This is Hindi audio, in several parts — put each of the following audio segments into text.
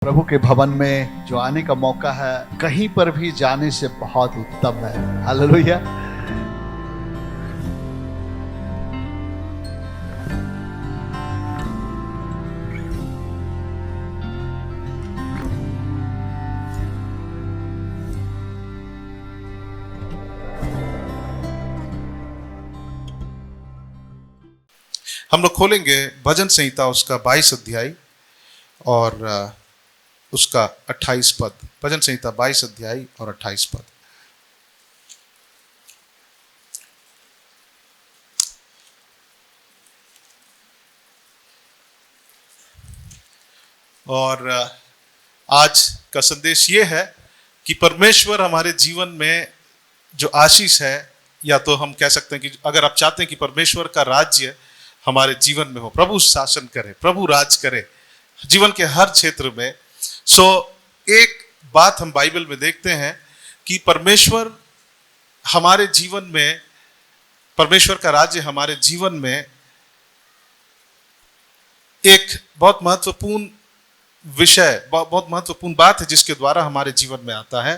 प्रभु के भवन में जो आने का मौका है, कहीं पर भी जाने से बहुत उत्तम है। हालेलुया। हम लोग खोलेंगे भजन संहिता उसका 22 अध्याय और उसका 28 पद। भजन संहिता 22 अध्याय और 28 पद। और आज का संदेश ये है कि परमेश्वर हमारे जीवन में जो आशीष है, या तो हम कह सकते हैं कि अगर आप चाहते हैं कि परमेश्वर का राज्य हमारे जीवन में हो, प्रभु शासन करे, प्रभु राज करे जीवन के हर क्षेत्र में। एक बात हम बाइबल में देखते हैं कि परमेश्वर हमारे जीवन में, परमेश्वर का राज्य हमारे जीवन में एक बहुत महत्वपूर्ण विषय, बहुत महत्वपूर्ण बात है जिसके द्वारा हमारे जीवन में आता है।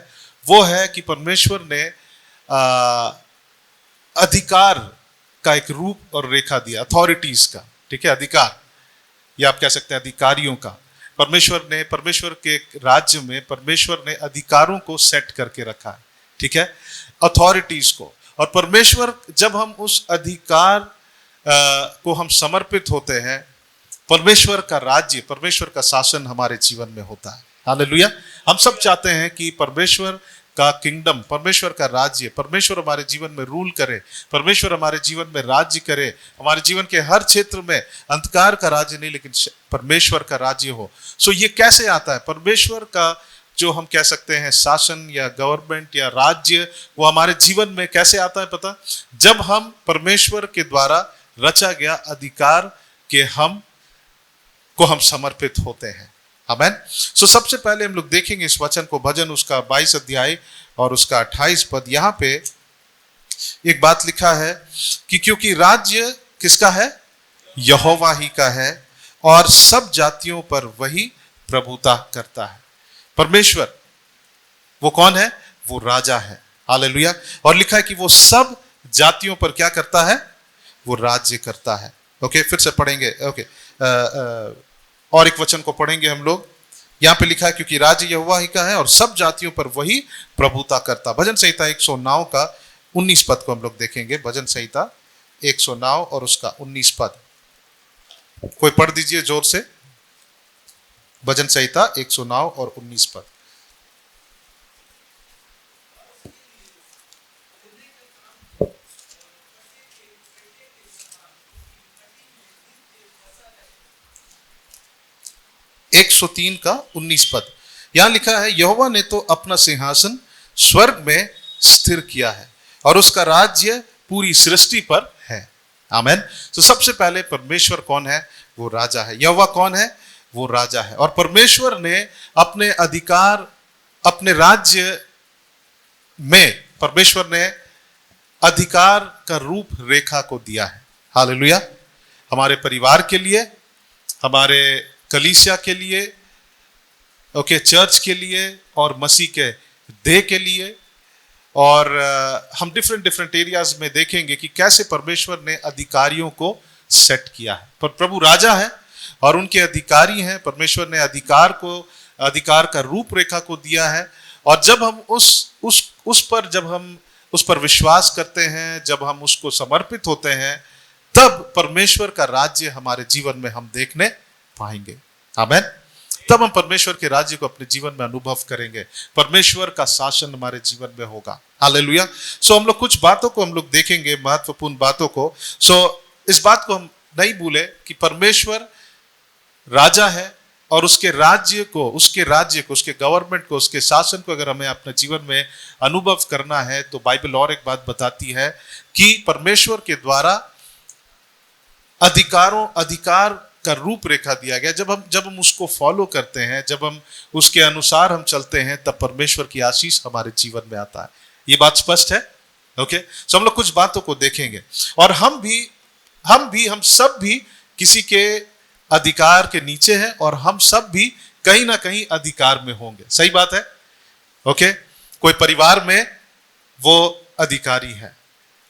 वो है कि परमेश्वर ने अधिकार का एक रूप और रेखा दिया, अथॉरिटीज का, ठीक है, अधिकार, या आप कह सकते हैं अधिकारियों का। परमेश्वर के राज्य में परमेश्वर ने अधिकारों को सेट करके रखा है, ठीक है, अथॉरिटीज को। और परमेश्वर, जब हम उस अधिकार को हम समर्पित होते हैं, परमेश्वर का राज्य, परमेश्वर का शासन हमारे जीवन में होता है। हालेलुया। हम सब चाहते हैं कि परमेश्वर का किंगडम, परमेश्वर का राज्य, परमेश्वर हमारे जीवन में रूल करे, परमेश्वर हमारे जीवन में राज्य करे, हमारे जीवन के हर क्षेत्र में अंधकार का राज्य नहीं लेकिन परमेश्वर का राज्य हो। ये कैसे आता है? परमेश्वर का जो हम कह सकते हैं शासन या गवर्नमेंट या राज्य, वो हमारे जीवन में कैसे आता है पता? जब हम परमेश्वर के द्वारा रचा गया अधिकार के हम समर्पित होते हैं। आमेन। सबसे पहले हम लोग देखेंगे इस वचन को, भजन उसका 22 अध्याय और उसका 28 पद। यहां पे एक बात लिखा है कि क्योंकि राज्य किसका है? यहोवा ही का है, और सब जातियों पर वही प्रभुता करता है। परमेश्वर वो कौन है? वो राजा है। हालेलुया। और लिखा है कि वो सब जातियों पर क्या करता है? वो राज्य करता है। ओके, फिर से पढ़ेंगे। ओके, और एक वचन को पढ़ेंगे हम लोग। यहां पे लिखा है क्योंकि राज्य यहोवा ही का है और सब जातियों पर वही प्रभुता करता। भजन संहिता 109 का 19 पद को हम लोग देखेंगे। भजन संहिता 109 और उसका 19 पद। कोई पढ़ दीजिए जोर से। भजन संहिता 109 और 19 पद। एक 103 का 19 पद। यहां लिखा है, यहोवा ने तो अपना सिंहासन स्वर्ग में स्थिर किया है और उसका राज्य पूरी सृष्टि पर है। आमेन। तो सबसे पहले परमेश्वर कौन है? वो राजा है। यहोवा कौन है? वो राजा है। और परमेश्वर ने अपने अधिकार, अपने राज्य में परमेश्वर ने अधिकार का रूप रेखा को दिया है। हालेलुया। हमारे परिवार के लिए, हमारे कलीसिया के लिए, ओके, चर्च के लिए और मसीह के देह के लिए। और हम डिफरेंट एरियाज में देखेंगे कि कैसे परमेश्वर ने अधिकारियों को सेट किया है। पर प्रभु राजा है और उनके अधिकारी हैं। परमेश्वर ने अधिकार का रूपरेखा को दिया है। और जब हम उस पर विश्वास करते हैं, जब हम उसको समर्पित होते हैं, तब परमेश्वर का राज्य हमारे जीवन में हम देखने पाएंगे। आमेन। तब हम परमेश्वर के राज्य को अपने जीवन में अनुभव करेंगे। परमेश्वर का शासन हमारे जीवन में होगा। हालेलुया। हम लोग कुछ बातों को हम लोग देखेंगे, महत्वपूर्ण बातों को। इस बात को हम नहीं भूले कि परमेश्वर राजा है और उसके राज्य को, उसके गवर्नमेंट को, उसके शासन को अगर हमें अपने जीवन में अनुभव करना है, तो बाइबल और एक बात बताती है कि परमेश्वर के द्वारा अधिकार का रूपरेखा दिया गया। जब हम उसको फॉलो करते हैं, जब हम उसके अनुसार हम चलते हैं, तब परमेश्वर की आशीष हमारे जीवन में आता है। ये बात स्पष्ट है? ओके। हम लोग कुछ बातों को देखेंगे। और हम सब भी किसी के अधिकार के नीचे हैं और हम सब भी कहीं ना कहीं अधिकार में होंगे। सही बात है? ओके। कोई परिवार में वो अधिकारी है,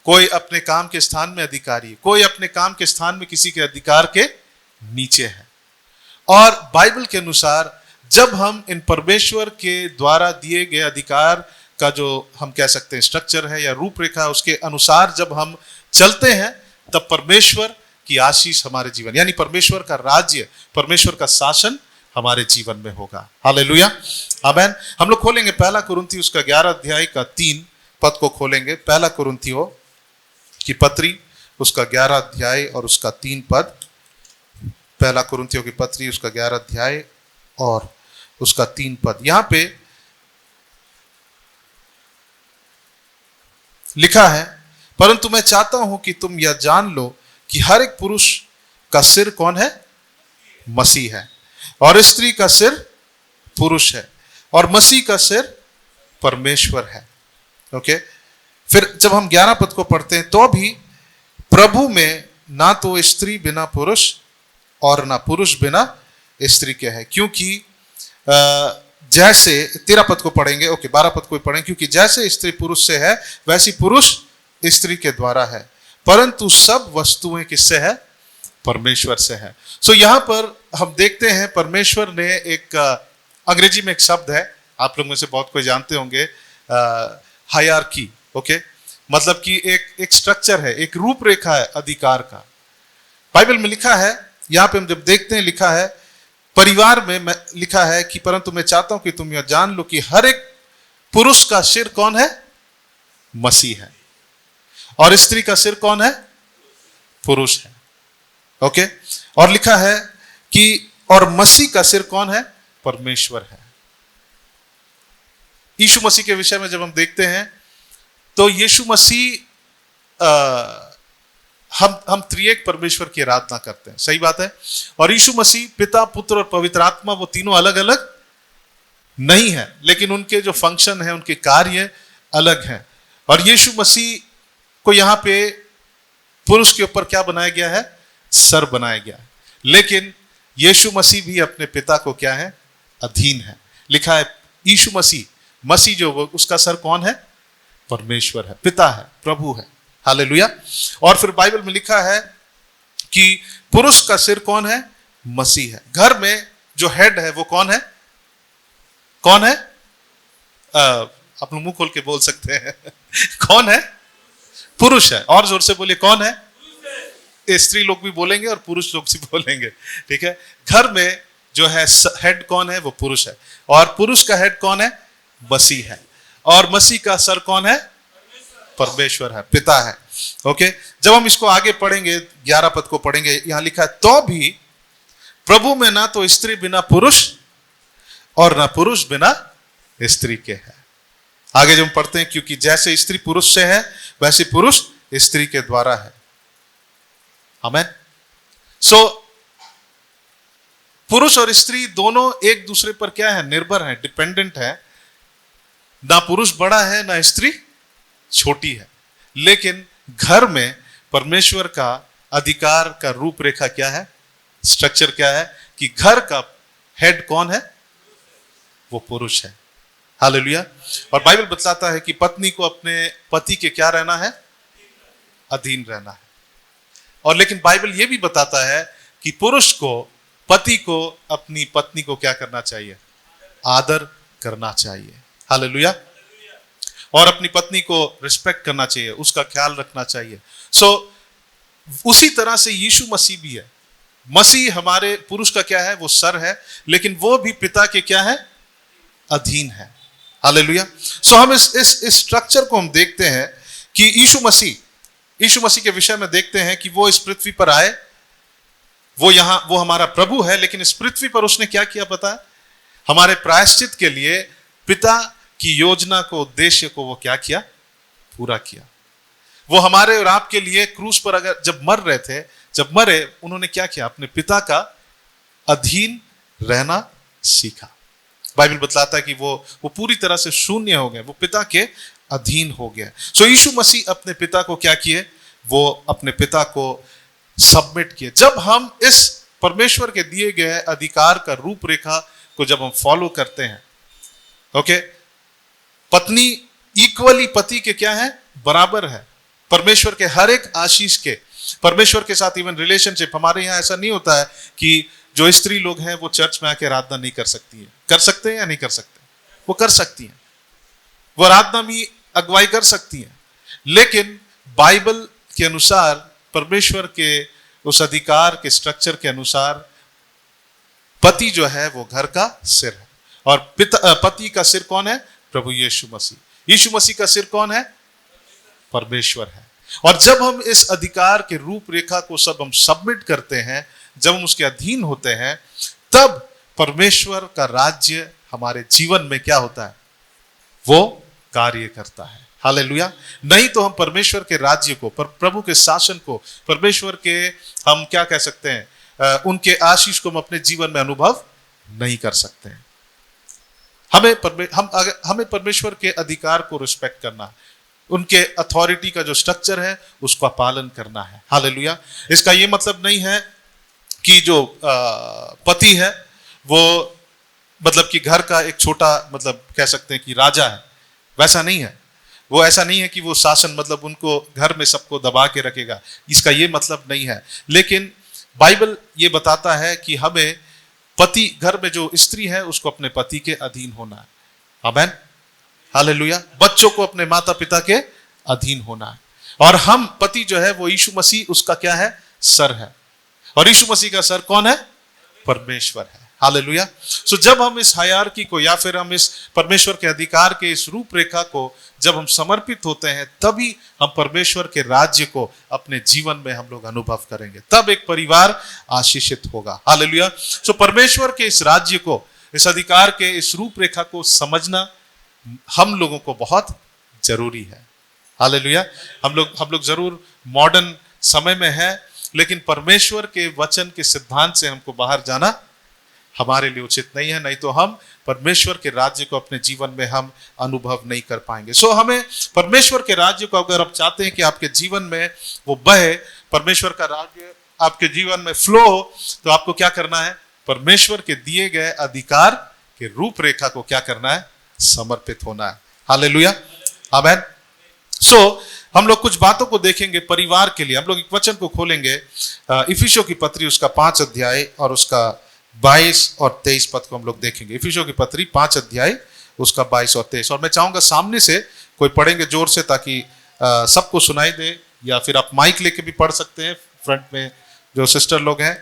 कोई अपने काम के स्थान में अधिकारी है, कोई अपने काम के स्थान में किसी के अधिकार के नीचे है। और बाइबल के अनुसार जब हम इन परमेश्वर के द्वारा दिए गए अधिकार का जो हम कह सकते हैं स्ट्रक्चर है या रूपरेखा, उसके अनुसार जब हम चलते हैं, तब परमेश्वर की आशीष हमारे जीवन, यानी परमेश्वर का राज्य, परमेश्वर का शासन हमारे जीवन में होगा। हालेलुया, आमीन। हम लोग खोलेंगे पहला कुरिन्थियों उसका 11 अध्याय का 3 पद को खोलेंगे। पहला कुरिन्थियों की पत्री उसका 11 अध्याय और उसका 3 पद। पहला कुरिन्थियों की पत्री उसका 11 अध्याय और उसका 3 पद। यहां पे लिखा है, परंतु मैं चाहता हूं कि तुम यह जान लो कि हर एक पुरुष का सिर कौन है? मसीह है। और स्त्री का सिर पुरुष है, और मसीह का सिर परमेश्वर है। ओके। फिर जब हम 11 पद को पढ़ते हैं, तो भी प्रभु में ना तो स्त्री बिना पुरुष और ना पुरुष बिना स्त्री के है, क्योंकि जैसे 13 पद को पढ़ेंगे, ओके 12 पद को पढ़ेंगे, क्योंकि जैसे स्त्री पुरुष से है वैसी पुरुष स्त्री के द्वारा है, परंतु सब वस्तुएं किससे है? परमेश्वर से है। सो यहां पर हम देखते हैं परमेश्वर ने एक अंग्रेजी में एक शब्द है, आप लोग में से बहुत कोई जानते होंगे, हायरार्की। ओके, मतलब कि एक स्ट्रक्चर है, एक रूपरेखा है अधिकार का। बाइबल में लिखा है, यहां पे हम जब देखते हैं लिखा है परिवार में लिखा है कि परंतु मैं चाहता हूं कि तुम यह जान लो कि हर एक पुरुष का सिर कौन है? मसीह है। और स्त्री का सिर कौन है? पुरुष है। ओके। और लिखा है कि और मसीह का सिर कौन है? परमेश्वर है। यीशु मसीह के विषय में जब हम देखते हैं तो यीशु मसीह हम त्रिएक परमेश्वर की आराधना करते हैं। सही बात है। और यीशु मसीह पिता, पुत्र और पवित्र आत्मा, वो तीनों अलग अलग नहीं है, लेकिन उनके जो फंक्शन है, उनके कार्य अलग हैं। और यीशु मसीह को यहां पे पुरुष के ऊपर क्या बनाया गया है? सर बनाया गया है। लेकिन यीशु मसीह भी अपने पिता को क्या है? अधीन है। लिखा है यीशु मसीह जो उसका सर कौन है? परमेश्वर है, पिता है, प्रभु है। हालेलुया। और फिर बाइबल में लिखा है कि पुरुष का सिर कौन है? मसीह है। घर में जो हेड है वो कौन है? कौन है? आप लोग मुंह खोल के बोल सकते हैं कौन है? पुरुष है। और जोर से बोलिए, कौन है? स्त्री लोग भी बोलेंगे और पुरुष लोग भी बोलेंगे। ठीक है। घर में जो है हेड कौन है? वो पुरुष है। और पुरुष का हेड कौन है? मसीह है। और मसीह का सर कौन है? परमेश्वर है, पिता है। ओके। जब हम इसको आगे पढ़ेंगे, 11 पद को पढ़ेंगे, यहां लिखा है तो भी प्रभु में ना तो स्त्री बिना पुरुष और ना पुरुष बिना स्त्री के है। आगे जब हम पढ़ते हैं, क्योंकि जैसे स्त्री पुरुष से है वैसे पुरुष स्त्री के द्वारा है। आमीन। सो पुरुष और स्त्री दोनों एक दूसरे पर क्या है? निर्भर है, डिपेंडेंट है। ना पुरुष बड़ा है ना स्त्री छोटी है। लेकिन घर में परमेश्वर का अधिकार का रूपरेखा क्या है? स्ट्रक्चर क्या है? कि घर का हेड कौन है? वो पुरुष है। हालेलुया। और बाइबल बताता है कि पत्नी को अपने पति के क्या रहना है? अधीन रहना है। और लेकिन बाइबल यह भी बताता है कि पुरुष को, पति को अपनी पत्नी को क्या करना चाहिए? आदर करना चाहिए। हालेलुया। और अपनी पत्नी को रिस्पेक्ट करना चाहिए, उसका ख्याल रखना चाहिए। सो उसी तरह से यीशु मसीह भी है। मसीह हमारे पुरुष का क्या है? वो सर है, लेकिन वो भी पिता के क्या है? अधीन है। हालेलुया। सो हम इस स्ट्रक्चर को हम देखते हैं कि यीशु मसीह के विषय में देखते हैं कि वो इस पृथ्वी पर आए, वो हमारा प्रभु है, लेकिन इस पृथ्वी पर उसने क्या किया पता है? हमारे प्रायश्चित के लिए पिता की योजना को, उद्देश्य को वो क्या किया? पूरा किया। वो हमारे और आपके लिए क्रूस पर अगर जब मरे, उन्होंने क्या किया? अपने पिता का अधीन रहना सीखा। बाइबल बतलाता है कि वो पूरी तरह से शून्य हो गए, वो पिता के अधीन हो गया। सो यीशु मसीह अपने पिता को क्या किए? वो अपने पिता को सबमिट किए। जब हम इस परमेश्वर के दिए गए अधिकार का रूपरेखा को जब हम फॉलो करते हैं, ओके, पत्नी इक्वली पति के क्या है, बराबर है। परमेश्वर के हर एक आशीष के, परमेश्वर के साथ इवन रिलेशनशिप, हमारे यहाँ ऐसा नहीं होता है कि जो स्त्री लोग हैं वो चर्च में आके आराधना नहीं कर सकती है। कर सकते हैं या नहीं कर सकते? वो कर सकती हैं, वो आराधना भी अगुवाई कर सकती हैं, लेकिन बाइबल के अनुसार, परमेश्वर के उस अधिकार के स्ट्रक्चर के अनुसार, पति जो है वो घर का सिर है। और पति का सिर कौन है? प्रभु यीशु मसीह। यीशु मसीह का सिर कौन है? परमेश्वर है। और जब हम इस अधिकार के रूपरेखा को सब हम सबमिट करते हैं, जब हम उसके अधीन होते हैं, तब परमेश्वर का राज्य हमारे जीवन में क्या होता है? वो कार्य करता है। हालेलुया। नहीं तो हम परमेश्वर के राज्य को, प्रभु के शासन को, परमेश्वर के, हम क्या कह सकते हैं, उनके आशीष को हम अपने जीवन में अनुभव नहीं कर सकते हैं। हमें परमेश्वर के अधिकार को रिस्पेक्ट करना है, उनके अथॉरिटी का जो स्ट्रक्चर है उसका पालन करना है। हालेलुया। इसका ये मतलब नहीं है कि जो पति है वो मतलब कि घर का एक छोटा, मतलब कह सकते हैं कि राजा है, वैसा नहीं है। वो ऐसा नहीं है कि वो शासन, मतलब उनको घर में सबको दबा के रखेगा, इसका ये मतलब नहीं है। लेकिन बाइबल ये बताता है कि हमें पति, घर में जो स्त्री है उसको अपने पति के अधीन होना है। आमीन, हालेलुया। बच्चों को अपने माता पिता के अधीन होना है। और हम, पति जो है वो यीशु मसीह उसका क्या है? सर है। और यीशु मसीह का सर कौन है? परमेश्वर है। हालेलुया। सो जब हम इस हायरार्की को, या फिर हम इस परमेश्वर के अधिकार के इस रूपरेखा को जब हम समर्पित होते हैं, तभी हम परमेश्वर के राज्य को अपने जीवन में हम लोग अनुभव करेंगे, तब एक परिवार आशीषित होगा। हालेलुया। सो परमेश्वर के इस राज्य को, इस अधिकार के इस रूपरेखा को समझना हम लोगों को बहुत जरूरी है। हालेलुया। हम लोग जरूर मॉडर्न समय में है, लेकिन परमेश्वर के वचन के सिद्धांत से हमको बाहर जाना हमारे लिए उचित नहीं है। नहीं तो हम परमेश्वर के राज्य को अपने जीवन में हम अनुभव नहीं कर पाएंगे। सो हमें परमेश्वर के राज्य को, अगर आप चाहते हैं कि आपके जीवन में वो बहे, परमेश्वर का राज्य आपके जीवन में फ्लो हो, तो आपको क्या करना है? परमेश्वर के दिए गए अधिकार के रूपरेखा को क्या करना है? समर्पित होना है। हालेलुया, आमीन। सो हम लोग कुछ बातों को देखेंगे परिवार के लिए। हम लोग एक वचन को खोलेंगे, इफिसियों की पत्री उसका 5 अध्याय और उसका 22 और 23 पद को हम लोग देखेंगे। इफिसियों की पत्री 5 अध्याय उसका 22 और 23। और मैं चाहूंगा सामने से कोई पढ़ेंगे जोर से, ताकि सबको सुनाई दे, या फिर आप माइक लेके भी पढ़ सकते हैं, फ्रंट में जो सिस्टर लोग हैं,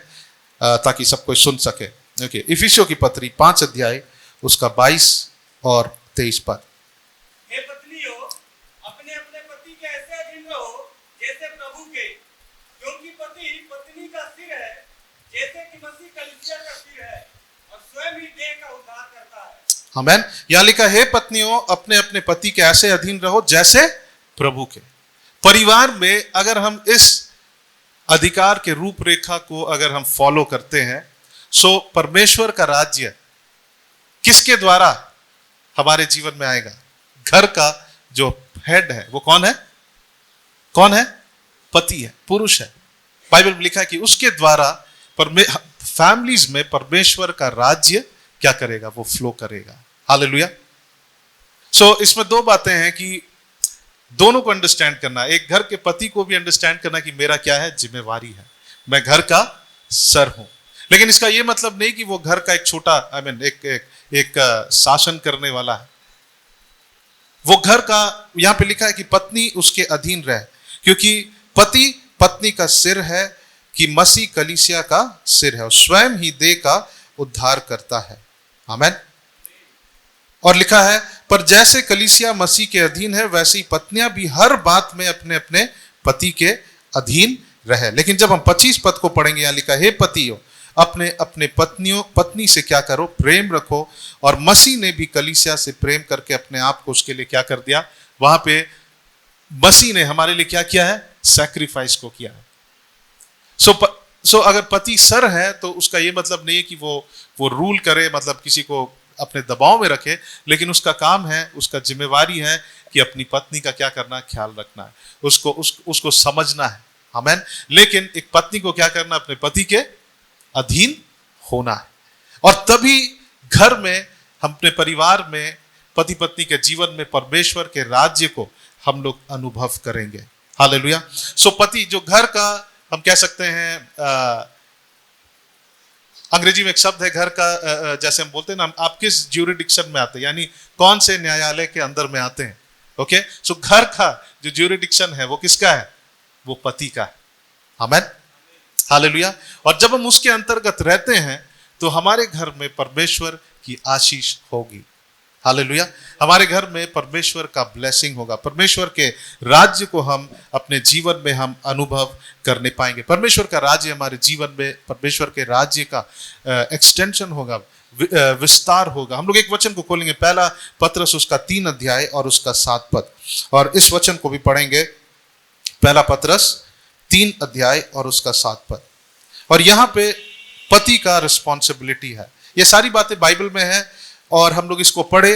ताकि सब कोई सुन सके। ओके, इफिसियों की पत्री 5 अध्याय उसका 22 और 23 पद। हे पत्नियों, अपने अपने पति के ऐसे अधीन रहो जैसे प्रभु के, क्योंकि पति पत्नी का सिर है, जैसे कि मसीह कलीसिया का सिर है और स्वयं ही देह का उद्धार करता है। आमीन। यहां लिखा है, पत्नियों अपने अपने पति के ऐसे अधीन रहो जैसे प्रभु के। परिवार में अगर हम इस अधिकार के रूपरेखा को अगर हम फॉलो करते हैं, सो परमेश्वर का राज्य किसके द्वारा हमारे जीवन में आएगा? घर का जो हेड है वो कौन है? कौन है? पति है, पुरुष है। बाइबल में लिखा है कि उसके द्वारा फैमिलीज में परमेश्वर का राज्य क्या करेगा? वो फ्लो करेगा। हालेलुया। सो इसमें दो बातें हैं कि दोनों को अंडरस्टैंड करना, एक घर के पति को भी अंडरस्टैंड करना कि मेरा क्या है? जिम्मेवारी है, मैं घर का सर हूं। लेकिन इसका यह मतलब नहीं कि वो घर का एक छोटा, एक शासन करने वाला है। वो घर का, यहां पे लिखा है कि पत्नी उसके अधीन रहे, क्योंकि पति पत्नी का सिर है, कि मसीह कलीसिया का सिर है और स्वयं ही देह का उद्धार करता है। आमीन। और लिखा है, पर जैसे कलीसिया मसीह के अधीन है, वैसे ही पत्नियां भी हर बात में अपने अपने पति के अधीन रहे। लेकिन जब हम 25 पद को पढ़ेंगे, यहां लिखा है, हे पतियों अपने अपने पत्नी से क्या करो? प्रेम रखो। और मसीह ने भी कलीसिया से प्रेम करके अपने आप को उसके लिए क्या कर दिया? वहां पे मसीह ने हमारे लिए क्या किया है? सैक्रिफाइस को किया है। सो अगर पति सर है तो उसका ये मतलब नहीं है कि वो रूल करे, मतलब किसी को अपने दबाव में रखे, लेकिन उसका काम है, उसका जिम्मेवारी है कि अपनी पत्नी का क्या करना है? ख्याल रखना है, उसको समझना है। आमीन। लेकिन एक पत्नी को क्या करना? अपने पति के अधीन होना है। और तभी घर में, हम अपने परिवार में, पति पत्नी के जीवन में परमेश्वर के राज्य को हम लोग अनुभव करेंगे। हालेलुया। सो पति जो घर का, हम कह सकते हैं अंग्रेजी में एक शब्द है घर का, जैसे हम बोलते हैं ना, आप किस ज्यूरिडिक्शन में आते हैं, यानी कौन से न्यायालय के अंदर में आते हैं। ओके, सो घर का जो ज्यूरिडिक्शन है वो किसका है? वो पति का है। आमीन, हालेलुया। और जब हम उसके अंतर्गत रहते हैं तो हमारे घर में परमेश्वर की आशीष होगी। हालेलुया। हमारे घर में परमेश्वर का ब्लेसिंग होगा, परमेश्वर के राज्य को हम अपने जीवन में हम अनुभव करने पाएंगे। परमेश्वर का राज्य हमारे जीवन में, परमेश्वर के राज्य का एक्सटेंशन होगा, विस्तार होगा। हम लोग एक वचन को खोलेंगे, पहला पत्रस उसका 3 अध्याय और उसका 7 पद, और इस वचन को भी पढ़ेंगे। पहला पत्रस 3 अध्याय और उसका 7 पद। और यहां पे पति का रिस्पॉन्सिबिलिटी है। ये सारी बातें बाइबल में है और हम लोग इसको पढ़े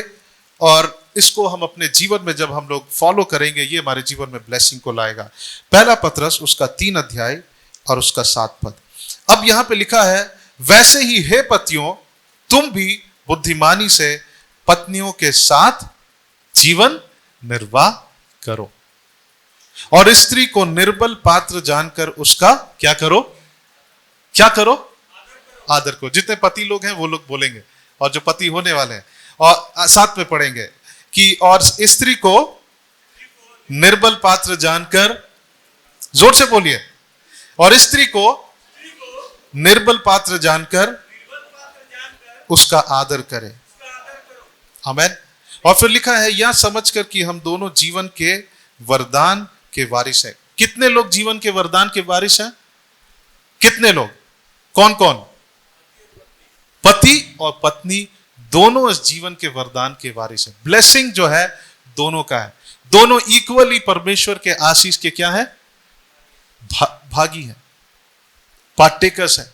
और इसको हम अपने जीवन में जब हम लोग फॉलो करेंगे, ये हमारे जीवन में ब्लेसिंग को लाएगा। पहला पत्रस उसका 3 अध्याय और उसका 7 पद। अब यहां पे लिखा है, वैसे ही हे पतियों, तुम भी बुद्धिमानी से पत्नियों के साथ जीवन निर्वाह करो, और स्त्री को निर्बल पात्र जानकर उसका क्या करो? क्या करो? आदर करो। जितने पति लोग हैं वो लोग बोलेंगे, और जो पति होने वाले हैं, और साथ में पढ़ेंगे कि और स्त्री को निर्बल पात्र जानकर, जोर से बोलिए, और स्त्री को निर्बल पात्र जानकर उसका आदर करे। आमीन। और फिर लिखा है, यह समझकर कि हम दोनों जीवन के वरदान के वारिस हैं। कितने लोग जीवन के वरदान के वारिस हैं? कितने लोग? कौन कौन? पति और पत्नी दोनों इस जीवन के वरदान के वारिस हैं। ब्लेसिंग जो है दोनों का है, दोनों इक्वली परमेश्वर के आशीष के क्या है? भागी हैं, पार्टेकर्स हैं।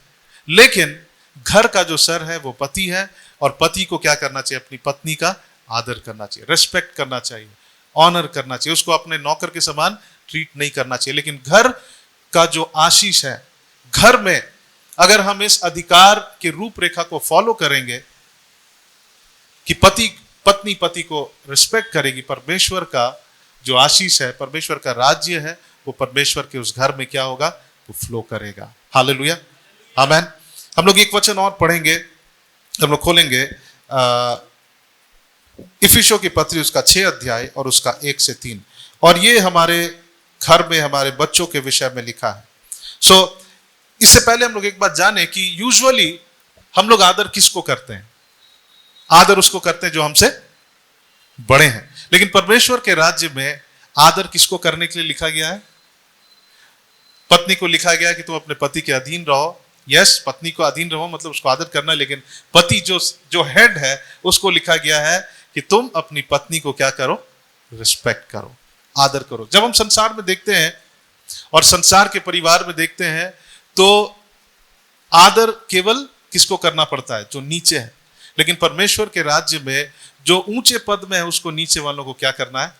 लेकिन घर का जो सर है वो पति है, और पति को क्या करना चाहिए? अपनी पत्नी का आदर करना चाहिए, रेस्पेक्ट करना चाहिए, ऑनर करना चाहिए, उसको अपने नौकर के समान ट्रीट नहीं करना चाहिए। लेकिन घर का जो आशीष है, घर में अगर हम इस अधिकार के रूपरेखा को फॉलो करेंगे कि पत्नी पति को रिस्पेक्ट करेगी, परमेश्वर का जो आशीष है, परमेश्वर का राज्य है, वो परमेश्वर के उस घर में क्या होगा? वो फ्लो करेगा। हालेलुया, आमीन। हम लोग एक वचन और पढ़ेंगे, हम लोग खोलेंगे इफिसियों की पत्री उसका 6 अध्याय और उसका 1 से 3, और ये हमारे घर में हमारे बच्चों के विषय में लिखा है। सो इससे पहले हम लोग एक बात जाने कि यूजुअली हम लोग आदर किसको करते हैं? आदर उसको करते हैं जो हमसे बड़े हैं। लेकिन परमेश्वर के राज्य में आदर किसको करने के लिए लिखा गया है? पत्नी को लिखा गया है कि तुम अपने पति के अधीन रहो। यस, पत्नी को अधीन रहो मतलब उसको आदर करना, लेकिन पति जो हेड है उसको लिखा गया है कि तुम अपनी पत्नी को क्या करो? रिस्पेक्ट करो, आदर करो। जब हम संसार में देखते हैं और संसार के परिवार में देखते हैं तो आदर केवल किसको करना पड़ता है? जो नीचे है। लेकिन परमेश्वर के राज्य में जो ऊंचे पद में है उसको नीचे वालों को क्या करना है?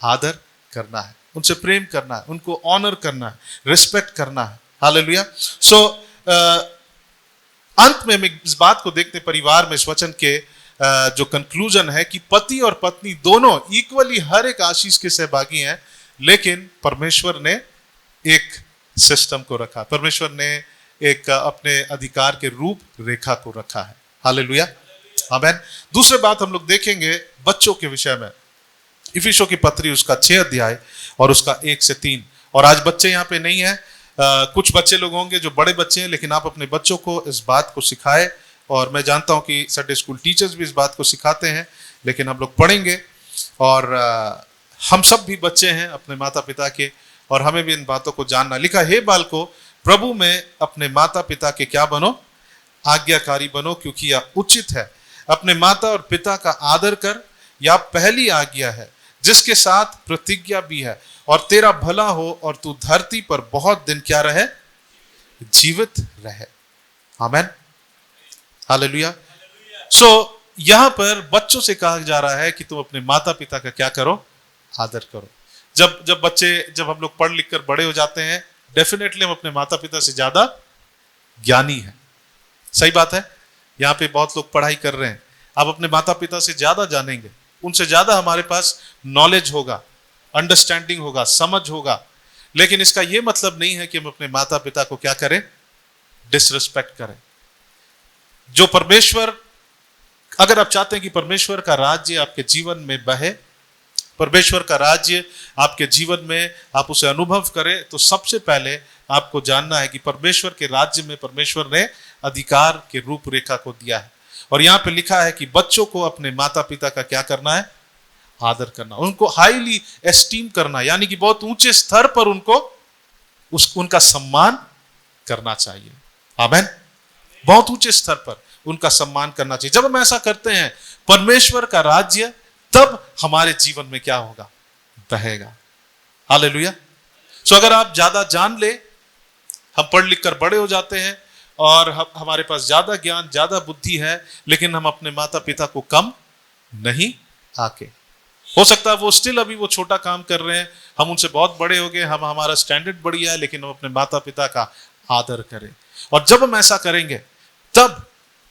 आदर करना है, उनसे प्रेम करना है, उनको ऑनर करना है, रिस्पेक्ट करना है। हालेलुया। सो अंत में हम इस बात को देखते परिवार में, इस वचन के जो कंक्लूजन है कि पति और पत्नी दोनों इक्वली हर एक आशीष के सहभागी हैं, लेकिन परमेश्वर ने एक सिस्टम को रखा, परमेश्वर ने एक अपने अधिकार के रूप रेखा को रखा है। हालेलुया, आमीन। दूसरी बात हम लोग देखेंगे बच्चों के विषय में, इफिसियों की पत्री उसका 6 अध्याय और उसका 1 से 3। और आज बच्चे यहाँ पे नहीं है, कुछ बच्चे लोग होंगे जो बड़े बच्चे हैं, लेकिन आप अपने बच्चों को इस बात को सिखाए। और मैं जानता हूं कि संडे स्कूल टीचर्स भी इस बात को सिखाते हैं, लेकिन हम लोग पढ़ेंगे। और हम सब भी बच्चे हैं अपने माता पिता के, और हमें भी इन बातों को जानना। लिखा, हे बालको, प्रभु में अपने माता पिता के क्या बनो? आज्ञाकारी बनो, क्योंकि यह उचित है। अपने माता और पिता का आदर कर, यह पहली आज्ञा है, जिसके साथ प्रतिज्ञा भी है, और तेरा भला हो और तू धरती पर बहुत दिन क्या रहे? जीवित रहे। आमीन, हालेलुया। सो यहां पर बच्चों से कहा जा रहा है कि तुम अपने माता पिता का क्या करो? आदर करो। जब हम लोग पढ़ लिख कर बड़े हो जाते हैं, डेफिनेटली हम अपने माता पिता से ज्यादा ज्ञानी हैं। सही बात है। यहाँ पे बहुत लोग पढ़ाई कर रहे हैं, आप अपने माता पिता से ज्यादा जानेंगे, उनसे ज्यादा हमारे पास नॉलेज होगा, अंडरस्टैंडिंग होगा, समझ होगा। लेकिन इसका यह मतलब नहीं है कि हम अपने माता पिता को क्या करें, डिसरिस्पेक्ट करें। जो परमेश्वर, अगर आप चाहते हैं कि परमेश्वर का राज्य आपके जीवन में बहे, परमेश्वर का राज्य आपके जीवन में आप उसे अनुभव करें, तो सबसे पहले आपको जानना है कि परमेश्वर के राज्य में परमेश्वर ने अधिकार के रूपरेखा को दिया है। और यहां पे लिखा है कि बच्चों को अपने माता पिता का क्या करना है, आदर करना, उनको हाईली एस्टीम करना, यानी कि बहुत ऊंचे स्तर पर उनको उनका सम्मान करना चाहिए। आमीन। बहुत ऊंचे स्तर पर उनका सम्मान करना चाहिए। जब हम ऐसा करते हैं, परमेश्वर का राज्य तब हमारे जीवन में क्या होगा, बहेगा। हालेलुया। सो अगर आप ज्यादा जान ले, हम पढ़ लिख कर बड़े हो जाते हैं और हमारे पास ज्यादा ज्ञान, ज्यादा बुद्धि है, लेकिन हम अपने माता पिता को कम नहीं आके, हो सकता है वो स्टिल अभी वो छोटा काम कर रहे हैं, हम उनसे बहुत बड़े हो गए, हम हमारा स्टैंडर्ड बढ़िया है, लेकिन हम अपने माता पिता का आदर करें। और जब हम ऐसा करेंगे तब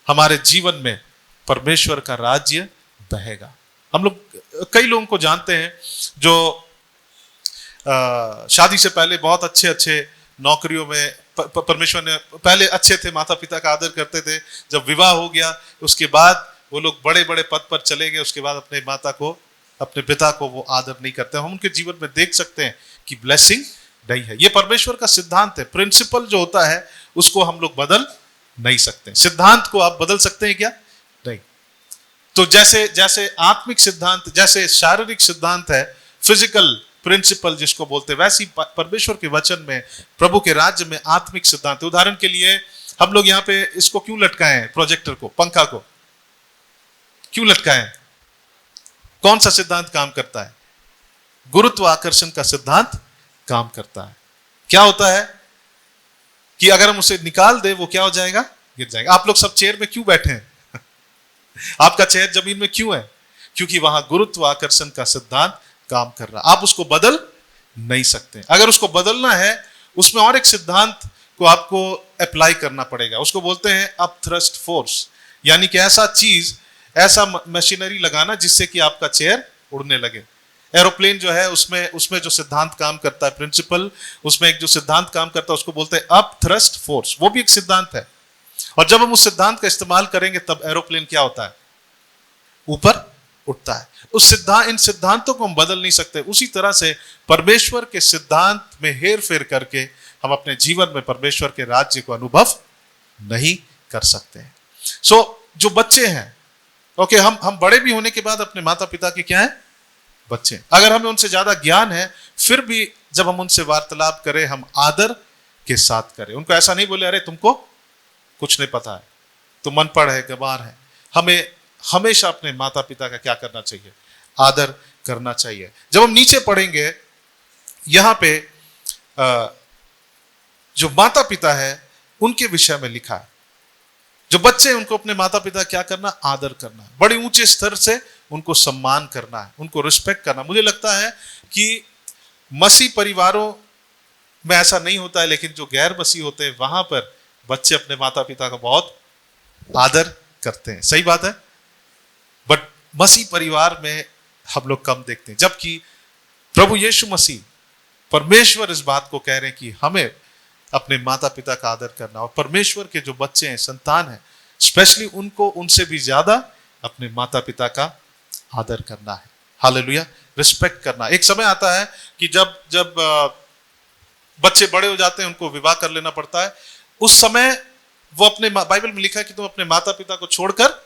हमारे जीवन में परमेश्वर का राज्य बहेगा। हम लोग कई लोगों को जानते हैं जो शादी से पहले बहुत अच्छे अच्छे नौकरियों में, परमेश्वर ने पहले अच्छे थे, माता पिता का आदर करते थे। जब विवाह हो गया उसके बाद वो लोग बड़े बड़े पद पर चले गए, उसके बाद अपने माता को, अपने पिता को वो आदर नहीं करते। हम उनके जीवन में देख सकते हैं कि ब्लेसिंग नहीं है। ये परमेश्वर का सिद्धांत है, प्रिंसिपल जो होता है उसको हम लोग बदल नहीं सकते। सिद्धांत को आप बदल सकते हैं क्या? नहीं। तो जैसे जैसे आत्मिक सिद्धांत, जैसे शारीरिक सिद्धांत है, फिजिकल प्रिंसिपल जिसको बोलते हैं, वैसी परमेश्वर के वचन में, प्रभु के राज्य में आत्मिक सिद्धांत है। उदाहरण के लिए हम लोग यहाँ पे इसको क्यों लटकाए हैं, प्रोजेक्टर को, पंखा को क्यों लटकाए हैं? कौन सा सिद्धांत काम करता है? गुरुत्वाकर्षण का सिद्धांत काम करता है। क्या होता है कि अगर हम उसे निकाल दे वो क्या हो जाएगा, गिर जाएगा। आप लोग सब चेयर में क्यों बैठे हैं? आपका चेयर जमीन में क्यों है? क्योंकि वहां गुरुत्वाकर्षण का सिद्धांत काम कर रहा है। आप उसको बदल नहीं सकते। अगर उसको बदलना है, उसमें और एक सिद्धांत को आपको अप्लाई करना पड़ेगा। उसको बोलते हैं अपथ्रस्ट फोर्स, यानी कि ऐसा चीज, ऐसा मशीनरी लगाना जिससे कि आपका चेयर उड़ने लगे। एरोप्लेन जो है उसमें जो सिद्धांत काम करता है, प्रिंसिपल, उसमें एक जो सिद्धांत काम करता है उसको बोलते हैं अपथ्रस्ट फोर्स। वो भी एक सिद्धांत है। और जब हम उस सिद्धांत का इस्तेमाल करेंगे तब एरोप्लेन क्या होता है, ऊपर उठता है। इन सिद्धांतों को हम बदल नहीं सकते। उसी तरह से परमेश्वर के सिद्धांत में हेर फेर करके हम अपने जीवन में परमेश्वर के राज्य को अनुभव नहीं कर सकते। सो जो बच्चे हैं, ओके, हम बड़े भी होने के बाद अपने माता पिता के क्या है, बच्चे। अगर हमें उनसे ज्यादा ज्ञान है, फिर भी जब हम उनसे वार्तालाप करें, हम आदर के साथ करें। उनको ऐसा नहीं बोले अरे तुमको कुछ नहीं पता है, तुम अनपढ़ है, गंवार है। हमें हमेशा अपने माता पिता का क्या करना चाहिए, आदर करना चाहिए। जब हम नीचे पढ़ेंगे, यहां पे जो माता पिता है उनके विषय में लिखा है। जो बच्चे हैं उनको अपने माता पिता क्या करना, आदर करना, बड़े ऊंचे स्तर से उनको सम्मान करना है, उनको रिस्पेक्ट करना। मुझे लगता है कि मसीह परिवारों में ऐसा नहीं होता है, लेकिन जो गैर मसीह होते हैं वहां पर बच्चे अपने माता पिता का बहुत आदर करते हैं। सही बात है। बट मसीह परिवार में हम लोग कम देखते हैं, जबकि प्रभु यीशु मसीह, परमेश्वर इस बात को कह रहे हैं कि हमें अपने माता पिता का आदर करना, और परमेश्वर के जो बच्चे हैं, संतान हैं, स्पेशली उनको उनसे भी ज्यादा अपने माता पिता का आदर करना है। हालेलुया। रिस्पेक्ट करना। एक समय आता है कि जब बच्चे बड़े हो जाते हैं, उनको विवाह कर लेना पड़ता है। उस समय वो अपने, बाइबल में लिखा है कि तुम अपने माता पिता को छोड़कर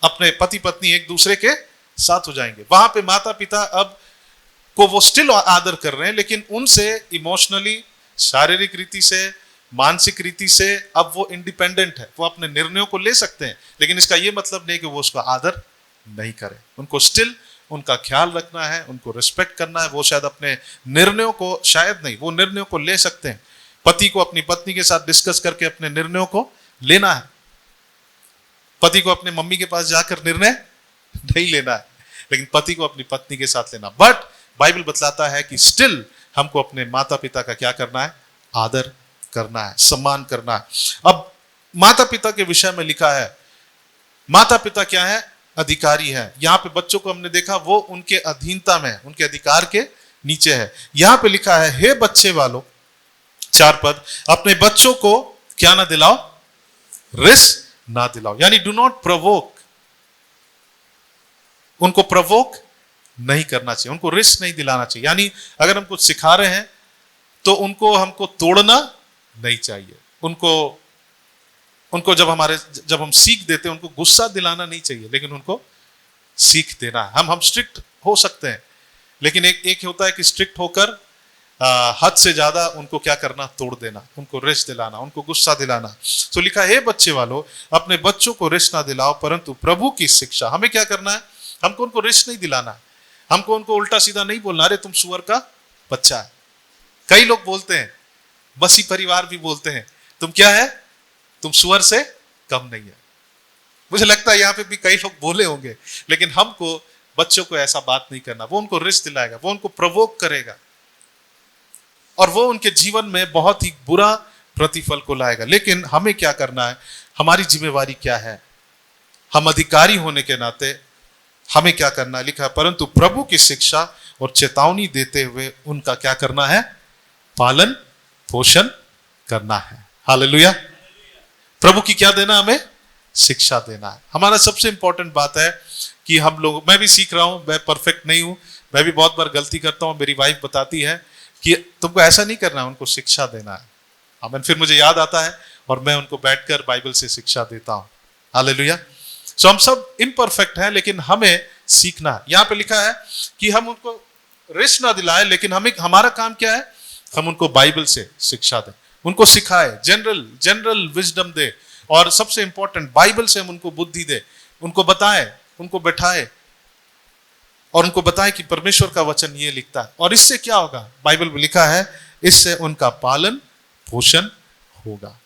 अपने पति पत्नी एक दूसरे के साथ हो जाएंगे। वहां पे माता पिता अब को वो स्टिल आदर कर रहे हैं, लेकिन उनसे इमोशनली, शारीरिक रीति से, मानसिक रीति से अब वो इंडिपेंडेंट है, वो अपने निर्णयों को ले सकते हैं। लेकिन इसका ये मतलब नहीं कि वो उसका आदर नहीं करें। उनको स्टिल उनका ख्याल रखना है, उनको रिस्पेक्ट करना है। वो शायद अपने निर्णयों को, शायद नहीं, वो निर्णयों को ले सकते हैं। पति को अपनी पत्नी के साथ डिस्कस करके अपने निर्णयों को लेना है। पति को अपने मम्मी के पास जाकर निर्णय नहीं लेना है, लेकिन पति को अपनी पत्नी के साथ लेना। बट बाइबल बतलाता है कि स्टिल हमको अपने माता पिता का क्या करना है, आदर करना है, सम्मान करना है। अब माता पिता के विषय में लिखा है माता पिता क्या है? अधिकारी है। यहां पे बच्चों को हमने देखा वो उनके अधीनता में, उनके अधिकार के नीचे है। यहां पे लिखा है, हे बच्चे वालों, 4 पद, अपने बच्चों को क्या ना दिलाओ? रिस ना दिलाओ। यानी डू नॉट प्रोवोक, उनको प्रोवोक नहीं करना चाहिए, उनको रिस नहीं दिलाना चाहिए। यानी अगर हम कुछ सिखा रहे हैं तो उनको हमको तोड़ना नहीं चाहिए। उनको जब हम सीख देते हैं, उनको गुस्सा दिलाना नहीं चाहिए, लेकिन उनको सीख देना है। हम स्ट्रिक्ट हो सकते हैं, लेकिन एक होता है कि स्ट्रिक्ट होकर हद से ज्यादा उनको क्या करना? तोड़ देना, उनको रिस दिलाना, उनको गुस्सा दिलाना। तो लिखा है, बच्चे वालों, अपने बच्चों को रिस ना दिलाओ, परंतु प्रभु की शिक्षा। हमें क्या करना है? हमको उनको रिस नहीं दिलाना है, हमको उनको उल्टा सीधा नहीं बोलना, अरे तुम सुअर का बच्चा है। कई लोग बोलते हैं, बसी परिवार भी बोलते हैं, तुम क्या है? तुम सुअर से कम नहीं है। मुझे लगता है यहां पे भी कई लोग बोले होंगे, लेकिन हमको बच्चों को ऐसा बात नहीं करना। वो उनको रिस दिलाएगा, वो उनको प्रवोक करेगा, और वो उनके जीवन में बहुत ही बुरा प्रतिफल को लाएगा। लेकिन हमें क्या करना है? हमारी जिम्मेवारी क्या है? हम अधिकारी होने के नाते हमें क्या करना है? लिखा है, परंतु प्रभु की शिक्षा और चेतावनी देते हुए उनका क्या करना है? पालन पोषण करना है। हालेलुया। प्रभु की क्या देना? हमें शिक्षा देना है। हमारा सबसे इंपॉर्टेंट बात है कि हम लोग, मैं भी सीख रहा हूं, मैं परफेक्ट नहीं हूं, मैं भी बहुत बार गलती करता हूं। मेरी वाइफ बताती है कि तुमको ऐसा नहीं करना है, उनको शिक्षा देना है। आमीन। फिर मुझे याद आता है और मैं उनको बैठकर बाइबल से शिक्षा देता हूं। हालेलुया। सो हम सब इम्परफेक्ट हैं, लेकिन हमें सीखना है। यहां पे लिखा है कि हम उनको रिस ना दिलाए, लेकिन हमारा काम क्या है? हम उनको बाइबल से शिक्षा दें, उनको सिखाए, जनरल विजडम दे, और सबसे इंपॉर्टेंट बाइबल से हम उनको बुद्धि दे, उनको बताए, उनको बैठाए और उनको बताए कि परमेश्वर का वचन ये लिखता है। और इससे क्या होगा? बाइबल में लिखा है, इससे उनका पालन पोषण होगा।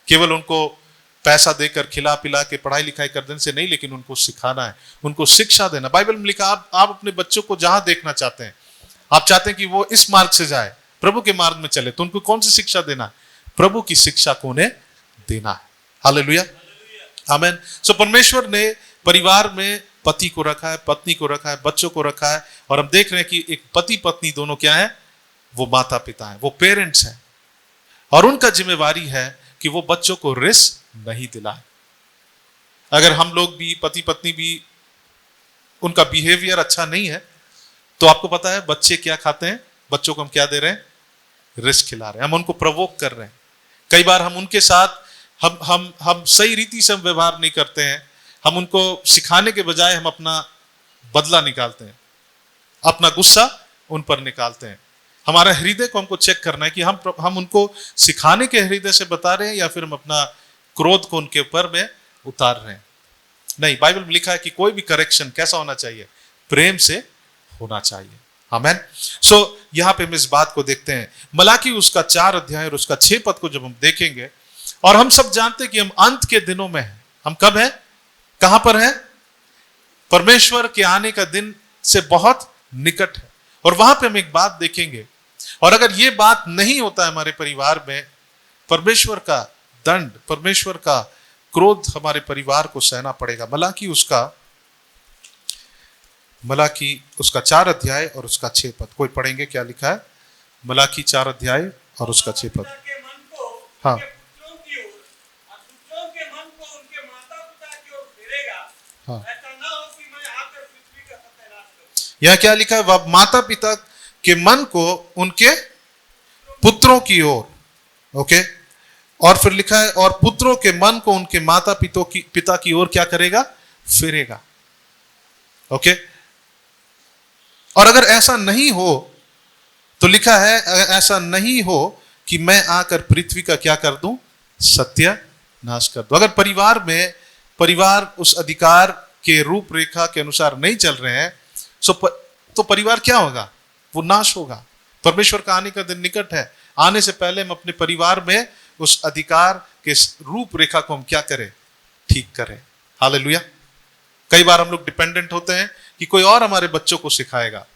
केवल उनको पैसा देकर, खिला पिला के पढ़ाई लिखाई कर देने से नहीं, लेकिन उनको सिखाना है, उनको शिक्षा देना। बाइबल में लिखा, आप अपने बच्चों को जहां देखना चाहते हैं, आप चाहते हैं कि वो इस मार्ग से जाए, प्रभु के मार्ग में चले, तो उनको कौन सी शिक्षा देना? प्रभु की शिक्षा को उन्हें देना है। हालेलुया, आमीन। सो परमेश्वर ने परिवार में पति को रखा है, पत्नी को रखा है, बच्चों को रखा है, और हम देख रहे हैं कि एक पति पत्नी दोनों क्या है? वो माता पिता है, वो पेरेंट्स हैं, और उनका जिम्मेवारी है कि वो बच्चों को रिस नहीं दिलाए। अगर हम लोग भी, पति पत्नी भी, उनका बिहेवियर अच्छा नहीं है, तो आपको पता है बच्चे क्या खाते हैं? बच्चों को हम क्या दे रहे हैं? रिस खिला रहे हैं, हम उनको प्रवोक कर रहे हैं। कई बार हम उनके साथ हम सही रीति से व्यवहार नहीं करते हैं, हम उनको सिखाने के बजाय हम अपना बदला निकालते हैं, अपना गुस्सा उन पर निकालते हैं। हमारा हृदय को हमको चेक करना है कि हम उनको सिखाने के हृदय से बता रहे हैं या फिर हम अपना क्रोध को उनके ऊपर में उतार रहे हैं। नहीं, बाइबल में लिखा है कि कोई भी करेक्शन कैसा होना चाहिए? प्रेम से होना चाहिए। आमीन। सो यहां पे हम इस बात को देखते हैं, मलाकी उसका 4 अध्याय और उसका 6 पद को जब हम देखेंगे, और हम सब जानते हैं कि हम अंत के दिनों में हैं। हम कब हैं? कहां पर हैं? परमेश्वर के आने का दिन से बहुत निकट है। और वहां पे हम एक बात देखेंगे, और अगर ये बात नहीं होता है हमारे परिवार में, परमेश्वर का दंड, परमेश्वर का क्रोध हमारे परिवार को सहना पड़ेगा। मलाकी उसका 4 अध्याय और उसका 6 पद कोई पढ़ेंगे? क्या लिखा है? मलाकी 4 अध्याय और उसका 6 पद। हाँ, हाँ। यह क्या लिखा है? वह माता पिता के मन को उनके पुत्रों की ओर, ओके, और फिर लिखा है, और पुत्रों के मन को उनके माता पिता की ओर क्या करेगा? फिरेगा। ओके। और अगर ऐसा नहीं हो तो लिखा है, ऐसा नहीं हो कि मैं आकर पृथ्वी का क्या कर दूं? सत्य नाश कर दूं। अगर परिवार उस अधिकार के रूपरेखा के अनुसार नहीं चल रहे हैं, तो परिवार क्या होगा? वो नाश होगा। परमेश्वर का आने का दिन निकट है। आने से पहले हम अपने परिवार में उस अधिकार के रूपरेखा को हम क्या करें? ठीक करें। हालेलुया। कई बार हम लोग डिपेंडेंट होते हैं कि कोई और हमारे बच्चों को सिखाएगा,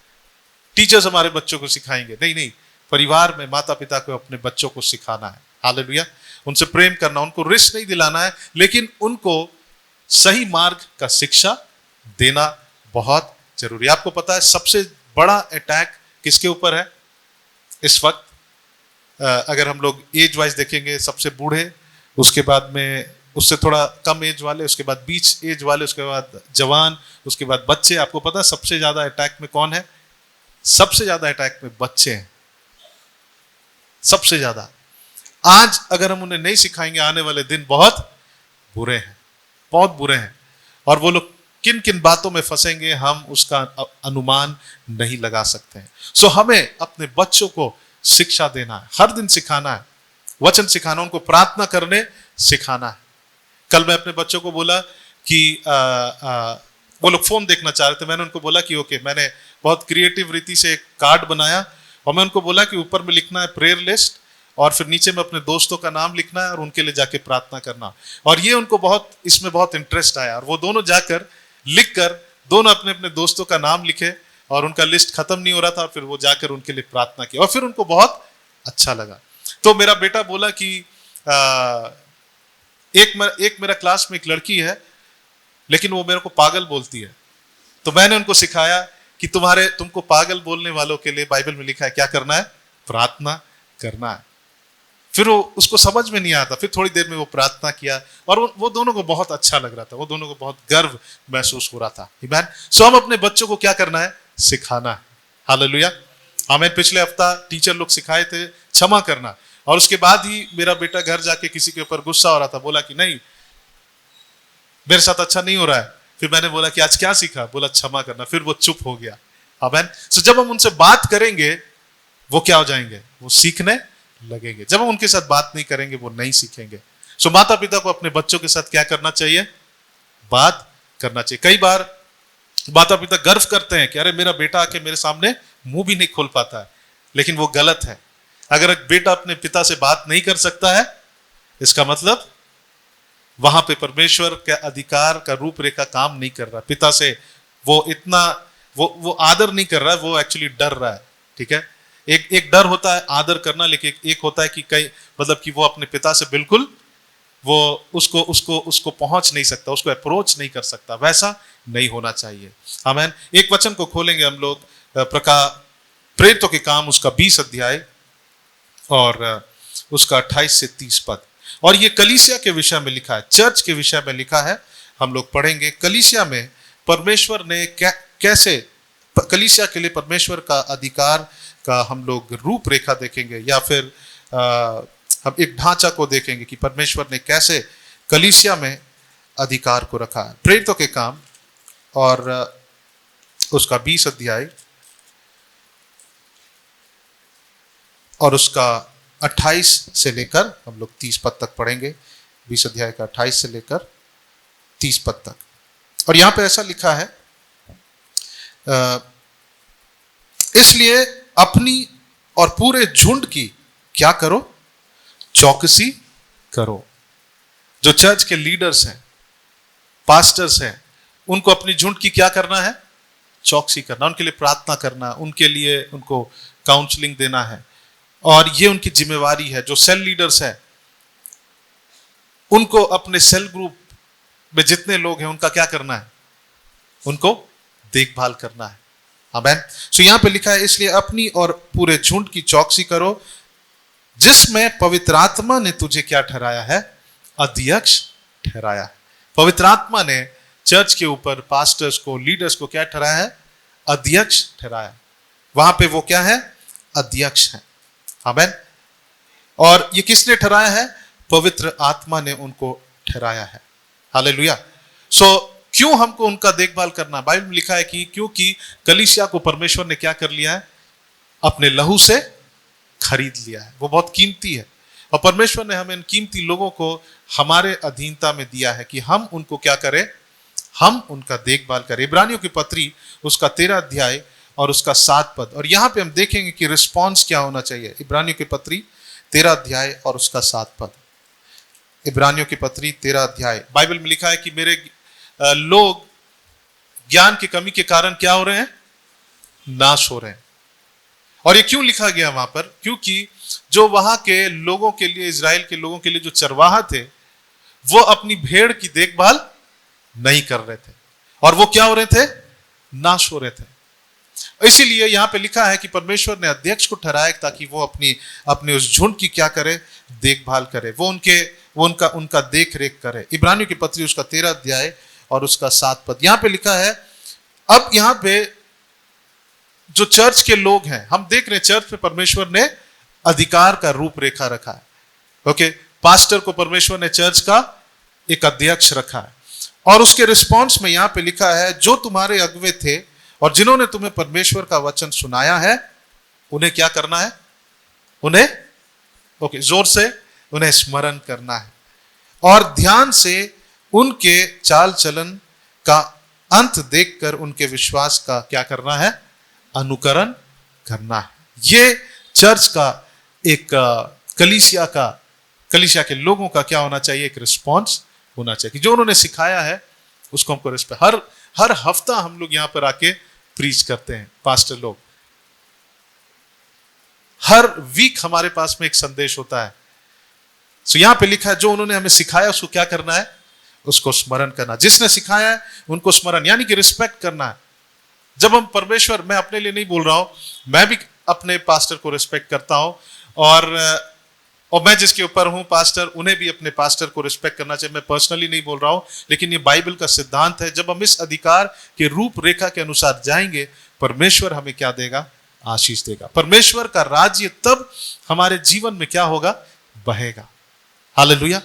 टीचर्स हमारे बच्चों को सिखाएंगे। नहीं, परिवार में माता पिता को अपने बच्चों को सिखाना है। हालेलुया। उनसे प्रेम करना, उनको रिस्क नहीं दिलाना है, लेकिन उनको सही मार्ग का शिक्षा देना बहुत जरूरी है। आपको पता है सबसे बड़ा अटैक किसके ऊपर है इस वक्त? अगर हम लोग एज वाइज देखेंगे, सबसे बूढ़े, उसके बाद में उससे थोड़ा कम एज वाले, उसके बाद बीच एज वाले, उसके बाद जवान, उसके बाद बच्चे। आपको पता है सबसे ज्यादा अटैक में कौन है? सबसे ज्यादा अटैक में बच्चे हैं, सबसे ज्यादा। आज अगर हम उन्हें नहीं सिखाएंगे, आने वाले दिन बहुत बुरे हैं, बहुत बुरे हैं। और वो लोग किन किन बातों में फंसेंगे हम उसका अनुमान नहीं लगा सकते हैं। सो हमें अपने बच्चों को शिक्षा देना है, हर दिन सिखाना है, वचन सिखाना, उनको प्रार्थना करने सिखाना है। कल मैं अपने बच्चों को बोला कि वो लोग फोन देखना चाह रहे थे। मैंने उनको बोला कि ओके, मैंने बहुत क्रिएटिव रीति से एक कार्ड बनाया और मैं उनको बोला कि ऊपर में लिखना है प्रेयर लिस्ट और फिर नीचे में अपने दोस्तों का नाम लिखना है और उनके लिए जाके प्रार्थना करना। और ये उनको बहुत, इसमें बहुत इंटरेस्ट आया और वो दोनों जाकर लिखकर दोनों अपने अपने दोस्तों का नाम लिखे और उनका लिस्ट खत्म नहीं हो रहा था, फिर वो जाकर उनके लिए प्रार्थना की और फिर उनको बहुत अच्छा लगा। तो मेरा बेटा बोला कि एक मेरा क्लास में एक लड़की है लेकिन वो मेरे को पागल बोलती है। तो मैंने उनको सिखाया कि तुमको पागल बोलने वालों के लिए बाइबल में लिखा है क्या करना है? प्रार्थना करना है। फिर वो उसको समझ में नहीं आता, फिर थोड़ी देर में वो प्रार्थना किया और वो दोनों को बहुत अच्छा लग रहा था, वो दोनों को बहुत गर्व महसूस हो रहा था। आमीन। सो हम अपने बच्चों को क्या करना है? सिखाना है। हालेलुया। हमें पिछले हफ्ता टीचर लोग सिखाए थे क्षमा करना और उसके बाद ही मेरा बेटा घर जाके किसी के ऊपर गुस्सा हो रहा था, बोला कि नहीं मेरे साथ अच्छा नहीं हो रहा है। फिर मैंने बोला कि आज क्या सीखा? बोला क्षमा करना। फिर वो चुप हो गया। आमीन। सो जब हम उनसे बात करेंगे वो क्या हो जाएंगे? वो सीखने लगेंगे। जब हम उनके साथ बात नहीं करेंगे वो नहीं सीखेंगे। सो माता पिता को अपने बच्चों के साथ क्या करना चाहिए? बात करना चाहिए। कई बार माता पिता गर्व करते हैं कि अरे मेरा बेटा आके मेरे सामने मुंह भी नहीं खोल पाता है, लेकिन वो गलत है। अगर एक बेटा अपने पिता से बात नहीं कर सकता है, इसका मतलब वहां पे परमेश्वर के अधिकार का रूपरेखा काम नहीं कर रहा। पिता से वो इतना वो आदर नहीं कर रहा है, वो एक्चुअली डर रहा है। ठीक है, एक डर होता है आदर करना, लेकिन एक होता है कि कई मतलब कि वो अपने पिता से बिल्कुल वो उसको पहुंच नहीं सकता, उसको अप्रोच नहीं कर सकता। वैसा नहीं होना चाहिए। आमीन। एक वचन को खोलेंगे हम लोग, प्रेरितों के काम उसका 20 अध्याय और उसका 28 से 30 पद। और ये कलीसिया के विषय में लिखा है, चर्च के विषय में लिखा है। हम लोग पढ़ेंगे कलीसिया में परमेश्वर ने कैसे, कलीसिया के लिए परमेश्वर का अधिकार का हम लोग रूपरेखा देखेंगे, या फिर हम एक ढांचा को देखेंगे कि परमेश्वर ने कैसे कलीसिया में अधिकार को रखा है। प्रेरितों के काम और उसका 20 अध्याय और उसका 28 से लेकर हम लोग 30 पद तक पढ़ेंगे। 20 अध्याय का 28 से लेकर 30 पद तक। और यहां पे ऐसा लिखा है, इसलिए अपनी और पूरे झुंड की क्या करो? चौकसी करो। जो चर्च के लीडर्स हैं, पास्टर्स हैं, उनको अपनी झुंड की क्या करना है? चौकसी करना, उनके लिए प्रार्थना करना, उनके लिए उनको काउंसलिंग देना है। और ये उनकी जिम्मेवारी है। जो सेल लीडर्स हैं उनको अपने सेल ग्रुप में जितने लोग हैं उनका क्या करना है? उनको देखभाल करना है। आमीन। सो यहां पे लिखा है, इसलिए अपनी और पूरे झुंड की चौकसी करो जिसमें पवित्र आत्मा ने तुझे क्या ठहराया है? अध्यक्ष ठहराया है। पवित्र आत्मा ने चर्च के ऊपर पास्टर्स को, लीडर्स को क्या ठहराया है? अध्यक्ष ठहराया। वहां पे वो क्या है? अध्यक्ष है। आमीन। और ये किसने ठहराया है? पवित्र आत्मा ने उनको ठहराया है। हालेलुया। सो क्यों हमको उनका देखभाल करना? बाइबल में लिखा है कि क्योंकि कलीसिया को परमेश्वर ने क्या कर लिया है? अपने लहू से खरीद लिया है। वो बहुत कीमती है और परमेश्वर ने हमें इन कीमती लोगों को हमारे अधीनता में दिया है कि हम उनको क्या करें? हम उनका देखभाल करें। इब्रानियों की पत्री उसका 13 अध्याय और उसका 7 पद। और यहां पे हम देखेंगे कि रिस्पॉन्स क्या होना चाहिए। इब्रानियों की पत्री 13 अध्याय और उसका 7 पद। इब्रानियों की पत्री 13 अध्याय। बाइबल में लिखा है कि मेरे लोग ज्ञान की कमी के कारण क्या हो रहे हैं? नाश हो रहे हैं। और ये क्यों लिखा गया वहां पर? क्योंकि जो वहां के लोगों के लिए, इजराइल के लोगों के लिए जो चरवाहा थे, वो अपनी भेड़ की देखभाल नहीं कर रहे थे, और वो क्या हो रहे थे? नाश हो रहे थे। इसीलिए यहां पे लिखा है कि परमेश्वर ने अध्यक्ष को ठहराया ताकि वो अपने उस झुंड की क्या करे? देखभाल करे, वो उनका देख रेख करे। इब्रानियों की पत्री उसका 13 अध्याय और उसका 7 पद यहां पे लिखा है। अब यहां पे जो चर्च के लोग हैं, हम देख रहे हैं चर्च पे परमेश्वर ने अधिकार का रूपरेखा रखा है। ओके, पास्टर को परमेश्वर ने चर्च का एक अध्यक्ष रखा है, और उसके रिस्पॉन्स में यहां पे लिखा है, जो तुम्हारे अगुवे थे और जिन्होंने तुम्हें परमेश्वर का वचन सुनाया है, उन्हें क्या करना है? उन्हें जोर से उन्हें स्मरण करना है, और ध्यान से उनके चाल चलन का अंत देखकर उनके विश्वास का क्या करना है? अनुकरण करना है। ये चर्च का एक कलीसिया के लोगों का क्या होना चाहिए? एक रिस्पॉन्स होना चाहिए कि जो उन्होंने सिखाया है उसको हमको रिस्पेक्ट। हर हफ्ता हम लोग यहां पर आके प्रीच करते हैं, पास्टर लोग। हर वीक हमारे पास में एक संदेश होता है। सो यहां पे लिखा है, जो उन्होंने हमें सिखाया उसको क्या करना है? उसको स्मरण करना। जिसने सिखाया है उनको स्मरण, यानी कि रिस्पेक्ट करना है। जब हम परमेश्वर, मैं अपने लिए नहीं बोल रहा हूं, मैं भी अपने पास्टर को रिस्पेक्ट करता हूं, और मैं जिसके ऊपर हूं पास्टर, उन्हें भी अपने पास्टर को रिस्पेक्ट करना चाहिए। मैं पर्सनली नहीं बोल रहा हूं, लेकिन ये बाइबल का सिद्धांत है। जब हम इस अधिकार के रूपरेखा के अनुसार जाएंगे, परमेश्वर हमें क्या देगा? आशीष देगा। परमेश्वर का राज्य तब हमारे जीवन में क्या होगा? बहेगा। हालेलुया,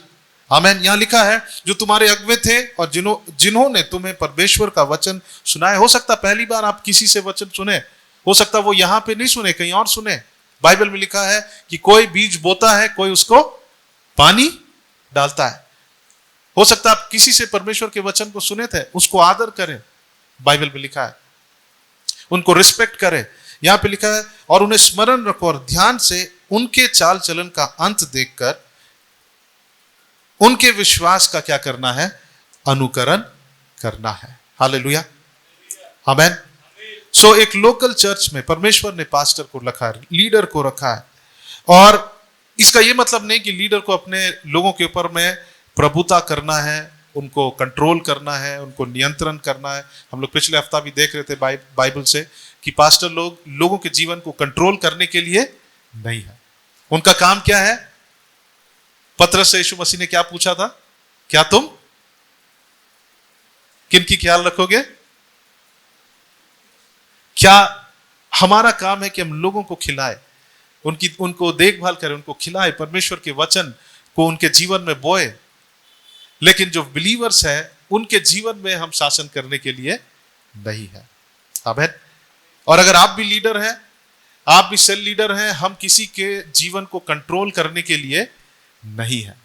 आमीन। यहां लिखा है, जो तुम्हारे अगुवे थे और जिन्होंने तुम्हें परमेश्वर का वचन सुनाया। हो सकता पहली बार आप किसी से वचन सुने, हो सकता वो यहां पे नहीं सुने, कहीं और सुने। बाइबल में लिखा है कि कोई बीज बोता है, कोई उसको पानी डालता है। हो सकता आप किसी से परमेश्वर के वचन को सुने थे, उसको आदर करें, बाइबल में लिखा है, उनको रिस्पेक्ट करें। यहां पे लिखा है, और उन्हें स्मरण रखो और ध्यान से उनके चाल चलन का अंत देखकर उनके विश्वास का क्या करना है? अनुकरण करना है। हालेलुया, आमीन। सो एक लोकल चर्च में परमेश्वर ने पास्टर को रखा है, लीडर को रखा है, और इसका यह मतलब नहीं कि लीडर को अपने लोगों के ऊपर में प्रभुता करना है, उनको कंट्रोल करना है, उनको नियंत्रण करना है। हम लोग पिछले हफ्ता भी देख रहे थे बाइबल से कि पास्टर लोगों के जीवन को कंट्रोल करने के लिए नहीं है। उनका काम क्या है? पतरस से यीशु मसीह ने क्या पूछा था? क्या तुम किनकी ख्याल रखोगे? क्या हमारा काम है कि हम लोगों को खिलाए, उनको देखभाल करें, उनको खिलाए, परमेश्वर के वचन को उनके जीवन में बोए। लेकिन जो बिलीवर्स है, उनके जीवन में हम शासन करने के लिए नहीं है। आमीन। और अगर आप भी लीडर हैं, आप भी सेल लीडर हैं, हम किसी के जीवन को कंट्रोल करने के लिए नहीं है।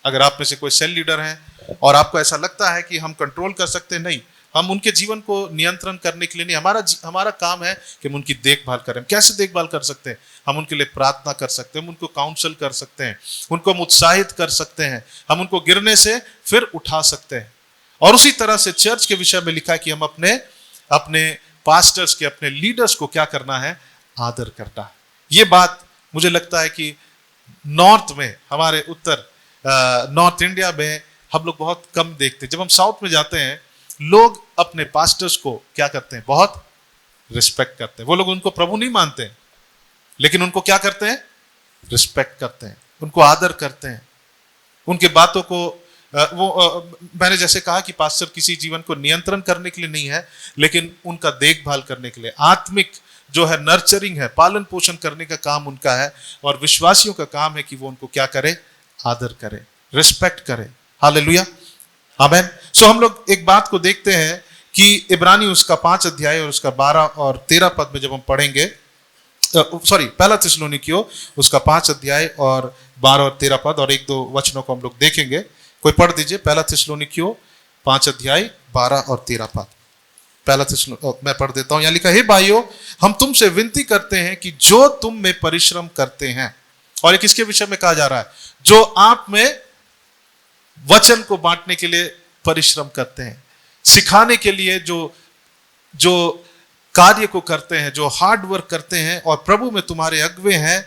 अगर आप में से कोई सेल लीडर है और आपको ऐसा लगता है कि हम कंट्रोल कर सकते हैं, नहीं, हम उनके जीवन को नियंत्रण करने के लिए नहीं। हमारा काम है कि हम उनकी देखभाल करें। कैसे देखभाल कर सकते हैं? हम उनके लिए प्रार्थना कर सकते हैं, हम उनको काउंसल कर सकते हैं, उनको हम उत्साहित कर सकते हैं, हम उनको गिरने से फिर उठा सकते हैं। और उसी तरह से चर्च के विषय में लिखा है कि हम अपने पास्टर्स के, अपने लीडर्स को क्या करना है? आदर करना है। ये बात मुझे लगता है कि नॉर्थ में, हमारे नॉर्थ इंडिया में हम लोग बहुत कम देखते हैं। जब हम साउथ में जाते हैं, लोग अपने पास्टर्स को क्या करते हैं? बहुत रिस्पेक्ट करते हैं। वो लोग उनको प्रभु नहीं मानते हैं, लेकिन उनको क्या करते हैं? रिस्पेक्ट करते हैं, उनको आदर करते हैं, उनके बातों को मैंने जैसे कहा कि पास्टर किसी जीवन को नियंत्रण करने के लिए नहीं है, लेकिन उनका देखभाल करने के लिए, आत्मिक जो है नर्चरिंग है, पालन पोषण करने का काम उनका है। और विश्वासियों का काम है कि वो उनको क्या करे? आदर करे, रिस्पेक्ट करे। हालेलुया, आमीन। सो हम लोग एक बात को देखते हैं कि इब्रानी उसका 5 अध्याय और उसका 12 और 13 पद में जब हम पढ़ेंगे, पहला थिस्सलुनीकियों उसका 5 अध्याय और 12 और 13 पद, और 1-2 वचनों को हम लोग देखेंगे। कोई पढ़ दीजिए, पहला थिस्सलुनीकियों 5 अध्याय 12 और 13 पद। मैं पढ़ देता हूं। यहां लिखा है, हे भाइयों, हम तुमसे विनती करते हैं कि जो तुम में परिश्रम करते हैं, और ये किसके विषय में कहा जा रहा है? जो आप में वचन को बांटने के लिए परिश्रम करते हैं, सिखाने के लिए जो कार्य को करते हैं, जो हार्ड वर्क करते हैं, और प्रभु में तुम्हारे अगुवे हैं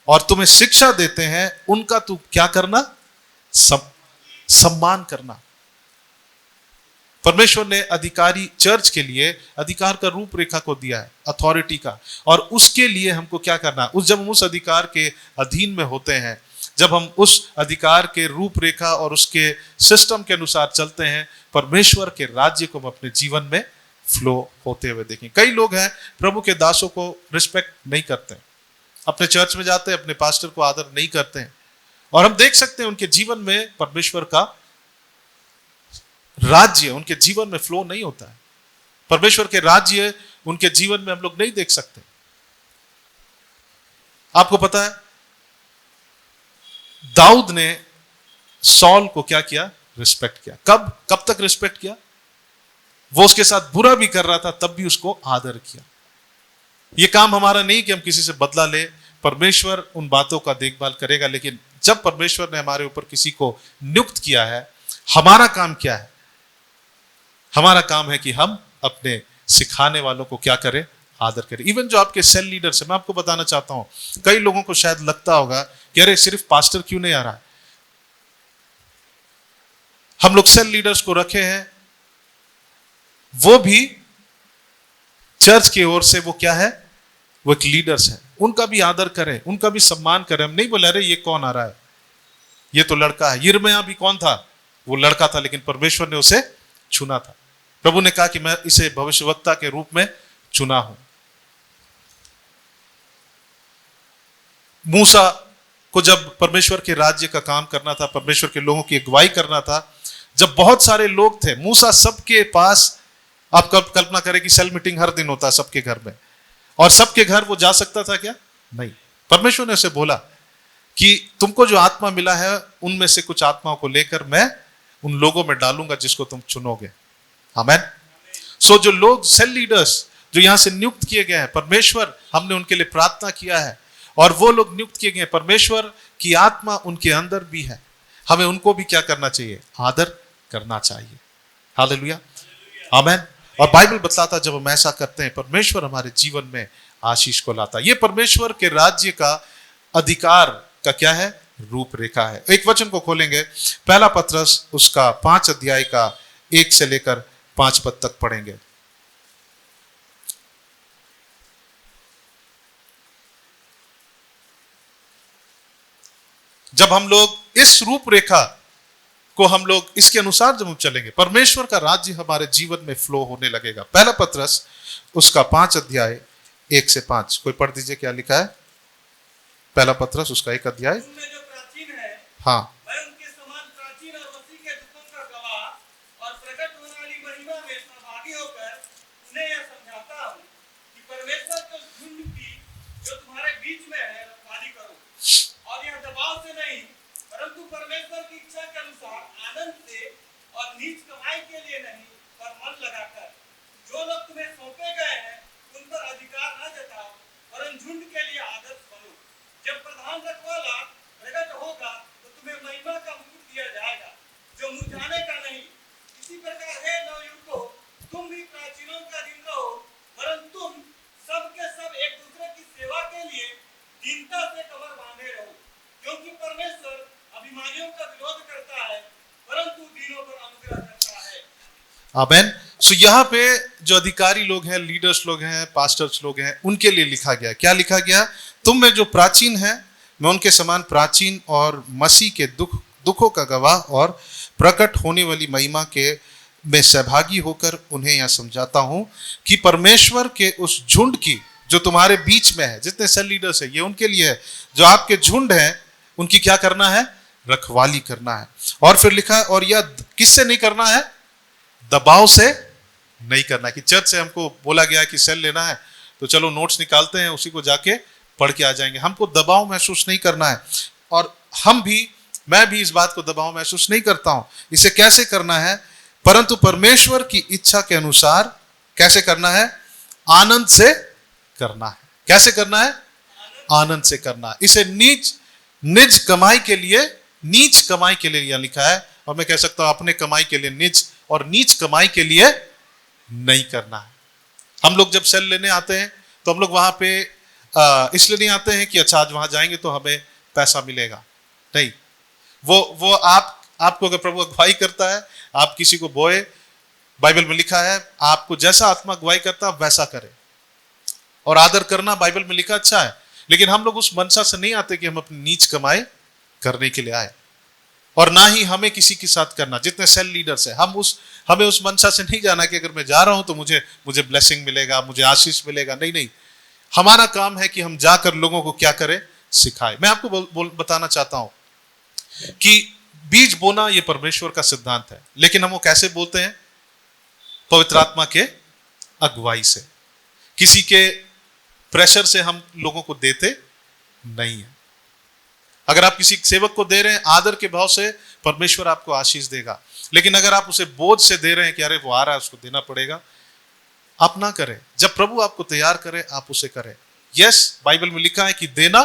और तुम्हें शिक्षा देते हैं, उनका तू क्या करना? सम्मान करना। परमेश्वर ने अधिकारी चर्च के लिए अधिकार का रूपरेखा को दिया है, अथॉरिटी का, और उसके लिए हमको क्या करना है, जब हम उस अधिकार के अधीन में होते हैं, जब हम उस अधिकार के रूपरेखा और उसके सिस्टम के अनुसार चलते हैं, परमेश्वर के राज्य को हम अपने जीवन में फ्लो होते हुए देखें। कई लोग हैं प्रभु के दासों को रिस्पेक्ट नहीं करते, अपने चर्च में जाते हैं, अपने पास्टर को आदर नहीं करते हैं, और हम देख सकते हैं उनके जीवन में परमेश्वर का राज्य उनके जीवन में फ्लो नहीं होता है। परमेश्वर के राज्य उनके जीवन में हम लोग नहीं देख सकते। आपको पता है दाऊद ने सॉल को क्या किया, रिस्पेक्ट किया। कब तक रिस्पेक्ट किया? वो उसके साथ बुरा भी कर रहा था तब भी उसको आदर किया। यह काम हमारा नहीं कि हम किसी से बदला ले, परमेश्वर उन बातों का देखभाल करेगा, लेकिन जब परमेश्वर ने हमारे ऊपर किसी को नियुक्त किया है, हमारा काम क्या है? हमारा काम है कि हम अपने सिखाने वालों को क्या करें, आदर करें। इवन जो आपके सेल लीडर्स हैं, मैं आपको बताना चाहता हूं, कई लोगों को शायद लगता होगा कि अरे सिर्फ पास्टर क्यों नहीं आ रहा है। हम लोग सेल लीडर्स को रखे हैं, वो भी चर्च की ओर से वो क्या है, वो एक लीडर्स है, उनका भी आदर करें, उनका भी सम्मान करें। हम नहीं बोले अरे ये कौन आ रहा है, ये तो लड़का है। यिर्मयाह भी कौन था? वो लड़का था, लेकिन परमेश्वर ने उसे चुना था। प्रभु ने कहा कि मैं इसे भविष्यवक्ता के रूप में चुना हूं। मूसा को जब परमेश्वर के राज्य का काम करना था, परमेश्वर के लोगों की अगुवाई करना था, जब बहुत सारे लोग थे, मूसा सबके पास, आप कल्पना करें कि सेल मीटिंग हर दिन होता है सबके घर में, और सबके घर वो जा सकता था क्या? नहीं। परमेश्वर ने उसे बोला कि तुमको जो आत्मा मिला है उनमें से कुछ आत्माओं को लेकर मैं उन लोगों में डालूंगा जिसको तुम चुनोगे। आमेन। सो जो लोग सेल लीडर्स जो यहां से नियुक्त किए गए हैं, परमेश्वर हमने उनके लिए प्रार्थना किया है और वो लोग नियुक्त किए गए, परमेश्वर की आत्मा उनके अंदर भी है, हमें उनको भी क्या करना चाहिए? आदर करना चाहिए। हालेलुया, आमेन। और बाइबल बताता जब हम ऐसा करते हैं, परमेश्वर हमारे जीवन में आशीष को लाता है। ये परमेश्वर के राज्य का अधिकार का क्या है? रूपरेखा है। एक वचन को खोलेंगे, पहला पत्रस उसका 5 अध्याय का 1 से लेकर 5 पद तक पढ़ेंगे। जब हम लोग इस रूपरेखा को हम लोग इसके अनुसार जब हम चलेंगे, परमेश्वर का राज्य हमारे जीवन में फ्लो होने लगेगा। पहला पत्रस उसका 5 अध्याय 1 से 5, कोई पढ़ दीजिए क्या लिखा है। पहला पत्रस उसका 1 अध्याय। जो प्राचीन है, हाँ, मैं उनके समान प्राचीन और मसीह के दुखों का गवाह और प्रकट होने वाली महिमा में सहभागी होकर उन्हें यह समझाता हूँ कि परमेश्वर के उस झुंड की जो तुम्हारे बीच में है रखवाली करो, और यह दबाव से नहीं परंतु परमेश्वर की इच्छा के अनुसार आनंद से और नीच कमाई के लिए नहीं पर मन लगाकर। जो लोग तुम्हें सौंपे गए हैं उन पर अधिकार न जताओ, वरन झुंड के लिए आदर्श बनो। जब प्रधान रखवाला प्रकट होगा तो तुम्हें महिमा का मुकुट दिया जाएगा जो मुरझाने का नहीं। इसी प्रकार हे नवयुवकों, तुम भी प्राचीनों का दिन रहो, वरन तुम सब के सब एक दूसरे की सेवा के लिए दीनता से कमर बांधे रहो, क्योंकि परमेश्वर अभिमानियों का विरोध करता है परंतु दीनों पर अनुग्रह करता है। आमेन। सो यहाँ पे जो अधिकारी लोग हैं, लीडर्स लोग हैं, पास्टर्स लोग हैं, उनके लिए लिखा गया। क्या लिखा गया? तुम में जो प्राचीन है, मैं उनके समान प्राचीन और मसीह के दुखों का गवाह और प्रकट होने वाली महिमा के में सहभागी होकर उन्हें यह समझाता हूं कि परमेश्वर के उस झुंड की जो तुम्हारे बीच में है, जितने सेल लीडर्स है, ये उनके लिए है। जो आपके झुंड है उनकी क्या करना है? रखवाली करना है। और फिर लिखा है, और यह किससे नहीं करना है? दबाव से नहीं करना है। कि चर्च से हमको बोला गया कि सेल लेना है तो चलो नोट्स निकालते हैं, उसी को जाके पढ़ के आ जाएंगे। हमको दबाव महसूस नहीं करना है, और मैं भी इस बात को दबाव महसूस नहीं करता हूं। इसे कैसे करना है? परंतु परमेश्वर की इच्छा के अनुसार कैसे करना है? आनंद से करना है। कैसे करना है? आनंद से करना है। इसे निज कमाई के लिए, नीच कमाई के लिए यह लिखा है, और मैं कह सकता हूं अपने कमाई के लिए निज और नीच कमाई के लिए नहीं करना है। हम लोग जब सेल लेने आते हैं तो हम लोग वहां पे इसलिए नहीं आते हैं कि अच्छा आज वहां जाएंगे तो हमें पैसा मिलेगा, नहीं। वो आपको अगर प्रभु अगुवाई करता है, आप किसी को बोए बाइबल में लिखा है आपको जैसा आत्मा अगुवाई करता वैसा करे। और आदर करना बाइबल में लिखा अच्छा है, लेकिन हम लोग उस मनसा से नहीं आते कि हम अपनी नीच कमाई करने के लिए आए, और ना ही हमें किसी के साथ करना। जितने सेल लीडर्स है हमें उस मनसा से नहीं जाना कि अगर मैं जा रहा हूं तो मुझे ब्लेसिंग मिलेगा, मुझे आशीष मिलेगा। नहीं, हमारा काम है कि हम जाकर लोगों को क्या करें, सिखाए। मैं आपको बताना चाहता हूं कि बीज बोना यह परमेश्वर का सिद्धांत है, लेकिन हम वो कैसे बोलते हैं? पवित्र आत्मा के अगुवाई से, किसी के प्रेशर से हम लोगों को देते नहीं है। अगर आप किसी सेवक को दे रहे हैं आदर के भाव से, परमेश्वर आपको आशीष देगा। लेकिन अगर आप उसे बोझ से दे रहे हैं कि अरे वो आ रहा है उसको देना पड़ेगा, आप ना करें। जब प्रभु आपको तैयार करे आप उसे करें। यस, बाइबल में लिखा है कि देना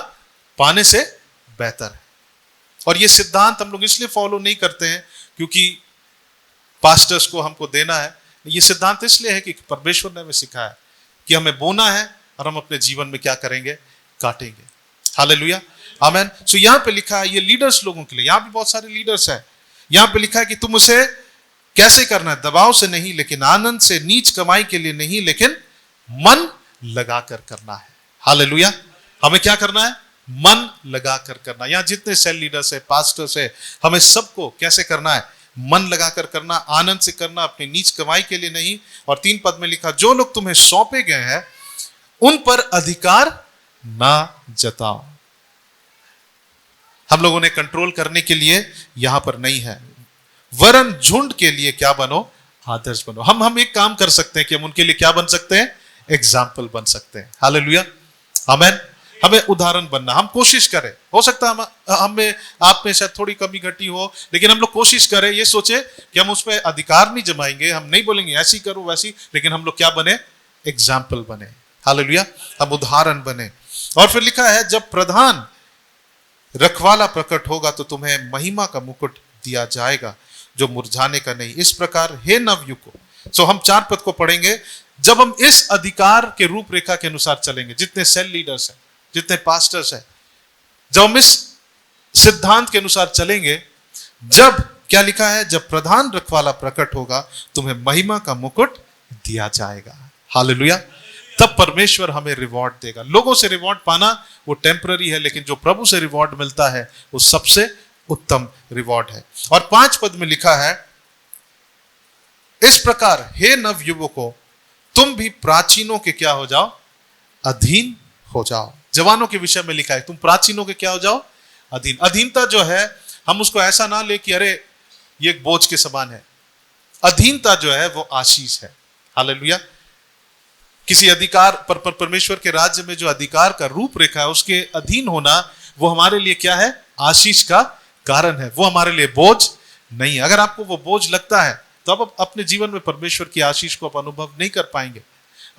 पाने से बेहतर है। और ये सिद्धांत हम लोग इसलिए फॉलो नहीं करते हैं क्योंकि पास्टर्स को हमको देना है। ये सिद्धांत इसलिए है कि परमेश्वर ने हमें सिखाया कि हमें बोना है और हम अपने जीवन में क्या करेंगे, काटेंगे। हालेलुया, आमेन। सो यहां पे लिखा है ये लीडर्स लोगों के लिए, यहां भी बहुत सारे लीडर्स हैं। यहां पे लिखा है कि तुम उसे कैसे करना है, दबाव से नहीं लेकिन आनंद से, नीच कमाई के लिए नहीं लेकिन मन लगाकर करना है। हालेलुया, हमें क्या करना है, मन लगाकर करना। यहां जितने सेल लीडर्स है, पास्टर्स है, हमें सबको कैसे करना है, मन लगाकर करना, आनंद से करना, अपनी नीच कमाई के लिए नहीं। और 3 पद में लिखा जो लोग तुम्हें सौंपे गए हैं उन पर अधिकार ना जताओ। हम लोगों ने कंट्रोल करने के लिए यहां पर नहीं है, वरन झुंड के लिए क्या बनो, आदर्श बनो। हम एक काम कर सकते हैं कि हम उनके लिए क्या बन सकते हैं, एग्जाम्पल बन सकते हैं। हालेलुया, आमेन। हमें उदाहरण बनना, हम कोशिश करें। हो सकता है हमें आप में शायद थोड़ी कमी घटी हो, लेकिन हम लोग कोशिश करें, ये सोचे कि हम उस पर अधिकार नहीं जमाएंगे, हम नहीं बोलेंगे ऐसी करो वैसी, लेकिन हम लोग क्या बने, एग्जाम्पल बने। हालेलुया, हम उदाहरण बने। और फिर लिखा है जब प्रधान रखवाला प्रकट होगा तो तुम्हें महिमा का मुकुट दिया जाएगा जो मुरझाने का नहीं। इस प्रकार हे नवयुवकों, सो हम 4 पद को पढ़ेंगे। जब हम इस अधिकार के रूपरेखा के अनुसार चलेंगे, जितने सेल लीडर्स हैं, जितने पास्टर्स हैं, जब हम इस सिद्धांत के अनुसार चलेंगे, जब क्या लिखा है, जब प्रधान रखवाला प्रकट होगा तुम्हें महिमा का मुकुट दिया जाएगा। हालेलुया, तब परमेश्वर हमें रिवॉर्ड देगा। लोगों से रिवॉर्ड पाना वो टेम्पररी है, लेकिन जो प्रभु से रिवॉर्ड मिलता है वो सबसे उत्तम रिवॉर्ड है। और 5 पद में लिखा है इस प्रकार हे नवयुवकों तुम भी प्राचीनों के क्या हो जाओ, अधीन हो जाओ। जवानों के विषय में लिखा है तुम प्राचीनों के क्या हो जाओ, अधीन। अधीनता जो है हम उसको ऐसा ना ले कि अरे ये एक बोझ के समान है। अधीनता जो है वो आशीष है। हालेलुया, किसी अधिकार पर परमेश्वर के राज्य में जो अधिकार का रूपरेखा है उसके अधीन होना वो हमारे लिए क्या है, आशीष का कारण है। वो हमारे लिए बोझ नहीं है। अगर आपको वो बोझ लगता है तो आप अपने जीवन में परमेश्वर की आशीष को आप अनुभव नहीं कर पाएंगे।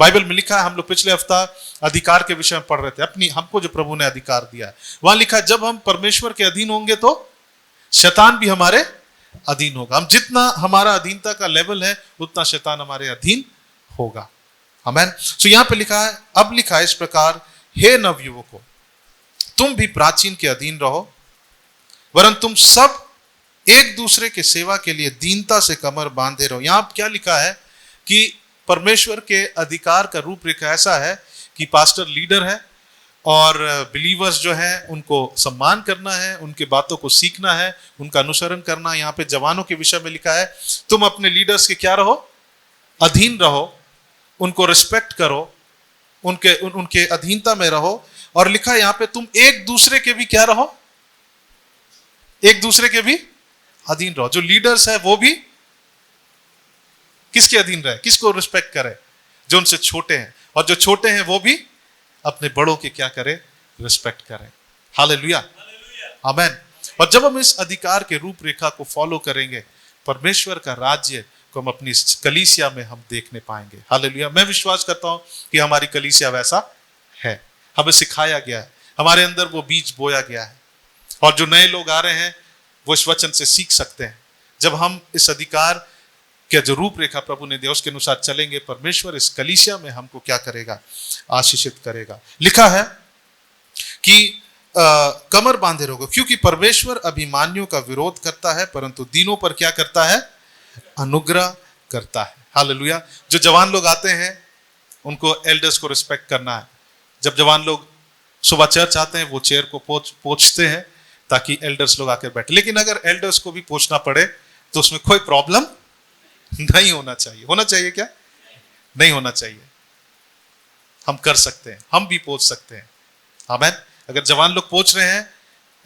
बाइबल में लिखा है, हम लोग पिछले हफ्ता अधिकार के विषय में पढ़ रहे थे, हमको जो प्रभु ने अधिकार दिया है, वहां लिखा है जब हम परमेश्वर के अधीन होंगे तो शैतान भी हमारे अधीन होगा। हम जितना हमारा अधीनता का लेवल है उतना शैतान हमारे अधीन होगा। आमेन। सो यहां पे लिखा है, अब लिखा है इस प्रकार हे नवयुवकों तुम भी प्राचीन के अधीन रहो, वरन तुम सब एक दूसरे के सेवा के लिए दीनता से कमर बांधे रहो। यहां क्या लिखा है कि परमेश्वर के अधिकार का रूपरेखा ऐसा है कि पास्टर लीडर है और बिलीवर्स जो है उनको सम्मान करना है, उनके बातों को सीखना है, उनका अनुसरण करना। यहाँ पे जवानों के विषय में लिखा है तुम अपने लीडर्स के क्या रहो, अधीन रहो, उनको रिस्पेक्ट करो, उनके अधीनता में रहो। और लिखा है यहाँ पे तुम एक दूसरे के भी क्या रहो, एक दूसरे के भी अधीन रहो। जो लीडर्स है वो भी किसके अधीन रहे, किसको रिस्पेक्ट करे, जो उनसे छोटे हैं, और जो छोटे हैं वो भी अपने बड़ों के क्या करें, रिस्पेक्ट करें। हालेलुया, आमेन। और जब हम इस अधिकार के रूपरेखा को फॉलो करेंगे परमेश्वर का राज्य को हम अपनी कलीसिया में हम देखने पाएंगे। हालेलुया। मैं विश्वास करता हूं कि हमारी कलीसिया वैसा है, हमें सिखाया गया है, हमारे अंदर वो बीज बोया गया है, और जो नए लोग आ रहे हैं वो इस वचन से सीख सकते हैं। जब हम इस अधिकार के जो रूपरेखा प्रभु ने दिया उसके अनुसार चलेंगे, परमेश्वर इस कलीसिया में हमको क्या करेगा, आशीषित करेगा। लिखा है कि कमर बांधे रहोगे, क्योंकि परमेश्वर अभिमानियों का विरोध करता है परंतु दीनों पर क्या करता है, अनुग्रह करता है। हालेलुया। जो जवान लोग आते हैं उनको एल्डर्स को रिस्पेक्ट करना है। जब जवान लोग सुबह चर्च आते हैं वो चेयर को पोंछते हैं ताकि एल्डर्स लोग आकर बैठे। लेकिन अगर एल्डर्स को भी पोंछना पड़े तो उसमें कोई प्रॉब्लम नहीं होना चाहिए। होना चाहिए क्या? नहीं होना चाहिए। हम कर सकते हैं, हम भी पोंछ सकते हैं। आमीन। अगर जवान लोग पोंछ रहे हैं,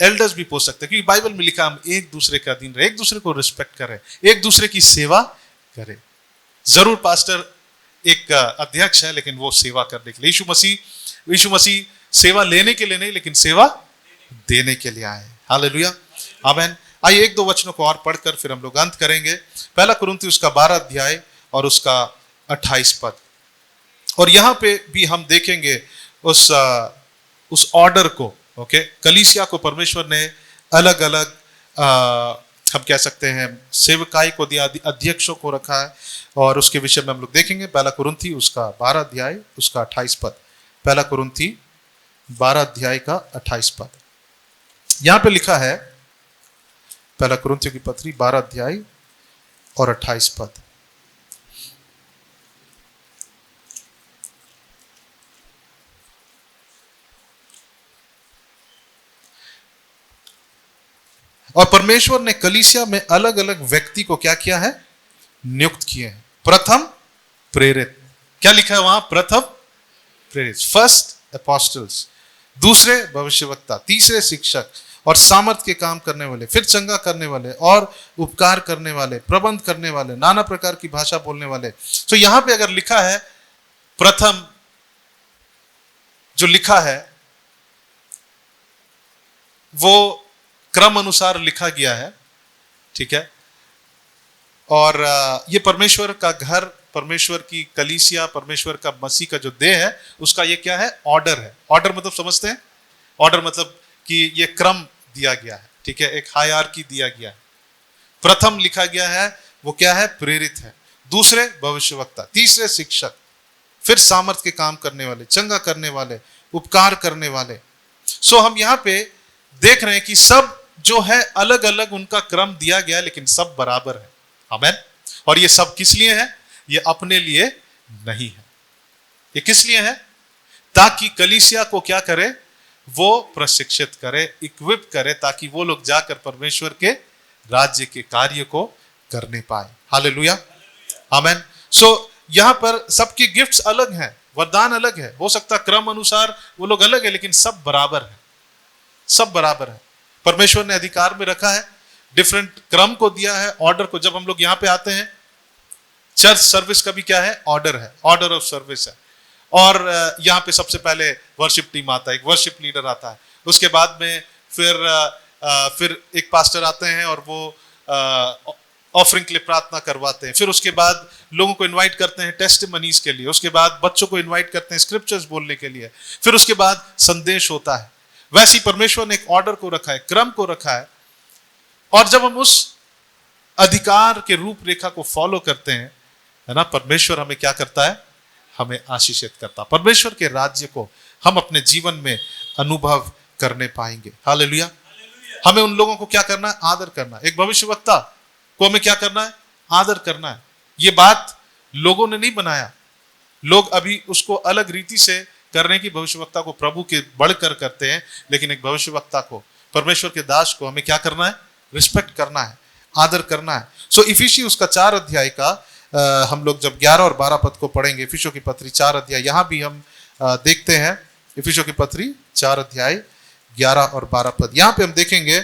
एल्डर्स भी पोंछ सकते हैं, क्योंकि बाइबल में लिखा हम एक दूसरे का अधीन रहे, एक दूसरे को रिस्पेक्ट करें, एक दूसरे की सेवा करें। जरूर पास्टर एक अध्यक्ष है, लेकिन वो सेवा करने के लिए, यीशु मसीह सेवा लेने के लिए नहीं लेकिन सेवा देने के लिए आए। हालेलुया। आमीन। आइए एक दो वचनों को और पढ़कर फिर हम लोग अंत करेंगे। पहला कुरिन्थी उसका 12 अध्याय और उसका 28 पद। और यहां पे भी हम देखेंगे उस ऑर्डर को। ओके, कलीसिया को परमेश्वर ने अलग अलग हम कह सकते हैं सेवकाई को दिया, अध्यक्षों को रखा है, और उसके विषय में हम लोग देखेंगे। पहला कुरिन्थी उसका 12 अध्याय उसका 28 पद। पहला कुरिन्थी 12 अध्याय का 28 पद। यहां पे लिखा है, पहला कुरिन्थियों की पत्री 12 अध्याय और 28 पद। और परमेश्वर ने कलीसिया में अलग अलग व्यक्ति को क्या किया है? नियुक्त किए हैं। प्रथम प्रेरित, क्या लिखा है वहां? प्रथम प्रेरित, फर्स्ट अपोस्टल्स, दूसरे भविष्यवक्ता, तीसरे शिक्षक और सामर्थ के काम करने वाले, फिर चंगा करने वाले और उपकार करने वाले, प्रबंध करने वाले, नाना प्रकार की भाषा बोलने वाले। तो यहां पे अगर लिखा है प्रथम, जो लिखा है वो क्रम अनुसार लिखा गया है, ठीक है। और ये परमेश्वर का घर, परमेश्वर की कलीसिया, परमेश्वर का मसीह का जो देह है, उसका ये क्या है? ऑर्डर है। ऑर्डर मतलब समझते हैं? ऑर्डर मतलब कि ये क्रम दिया गया है, ठीक है, एक हायरार्की दिया गया है। प्रथम लिखा गया है वो क्या है? प्रेरित है, दूसरे भविष्यवक्ता, तीसरे शिक्षक, फिर सामर्थ के काम करने वाले, चंगा करने वाले, उपकार करने वाले। सो हम यहाँ पे देख रहे हैं कि सब जो है अलग अलग उनका क्रम दिया गया है, लेकिन सब बराबर है। आमीन। और ये सब किस लिए है? ये अपने लिए नहीं है। ये किस लिए है? ताकि कलीसिया को क्या करे? वो प्रशिक्षित करे, इक्विप करे, ताकि वो लोग जाकर परमेश्वर के राज्य के कार्य को करने पाए। हालेलुया। आमीन। सो यहां पर सबकी गिफ्ट्स अलग हैं, वरदान अलग है। हो सकता क्रम अनुसार वो लोग अलग है, लेकिन सब बराबर है, सब बराबर है। परमेश्वर ने अधिकार में रखा है, डिफरेंट क्रम को दिया है, ऑर्डर को। जब हम लोग यहां पे आते हैं, चर्च सर्विस का भी क्या है? ऑर्डर है, ऑर्डर ऑफ सर्विस है। और यहां पे सबसे पहले वर्शिप टीम आता है, एक वर्शिप लीडर आता है, उसके बाद में फिर एक पास्टर आते हैं और वो ऑफरिंग के लिए प्रार्थना करवाते हैं। फिर उसके बाद लोगों को इनवाइट करते हैं टेस्टिमनीज के लिए, उसके बाद बच्चों को इनवाइट करते हैं स्क्रिप्चर्स बोलने के लिए, फिर उसके बाद संदेश होता है। वैसे ही परमेश्वर ने एक ऑर्डर को रखा है, क्रम को रखा है। और जब हम उस अधिकार के रूपरेखा को फॉलो करते हैं, है ना, परमेश्वर हमें क्या करता है? हमें आशीषित करता है। परमेश्वर के राज्य को हम अपने जीवन में अनुभव करने पाएंगे। हालेलुया। हमें उन लोगों को क्या करना है? आदर करना है। एक भविष्यवक्ता को हमें क्या करना है? आदर करना है। ये बात लोगों ने नहीं बनाया, लोग अभी उसको अलग रीति से कर रहे हैं कि भविष्यवक्ता को प्रभु के बढ़कर करते हैं, लेकिन एक भविष्यवक्ता को, परमेश्वर के दास को हमें क्या करना है? रिस्पेक्ट करना है, आदर करना है। सो इफिसी उसका 4 अध्याय का हम लोग जब 11 और 12 पद को पढ़ेंगे, इफिसियों की पत्री 4 अध्याय, यहां भी हम देखते हैं इफिसियों की पत्री 4 अध्याय 11 और 12 पद। यहां पे हम देखेंगे,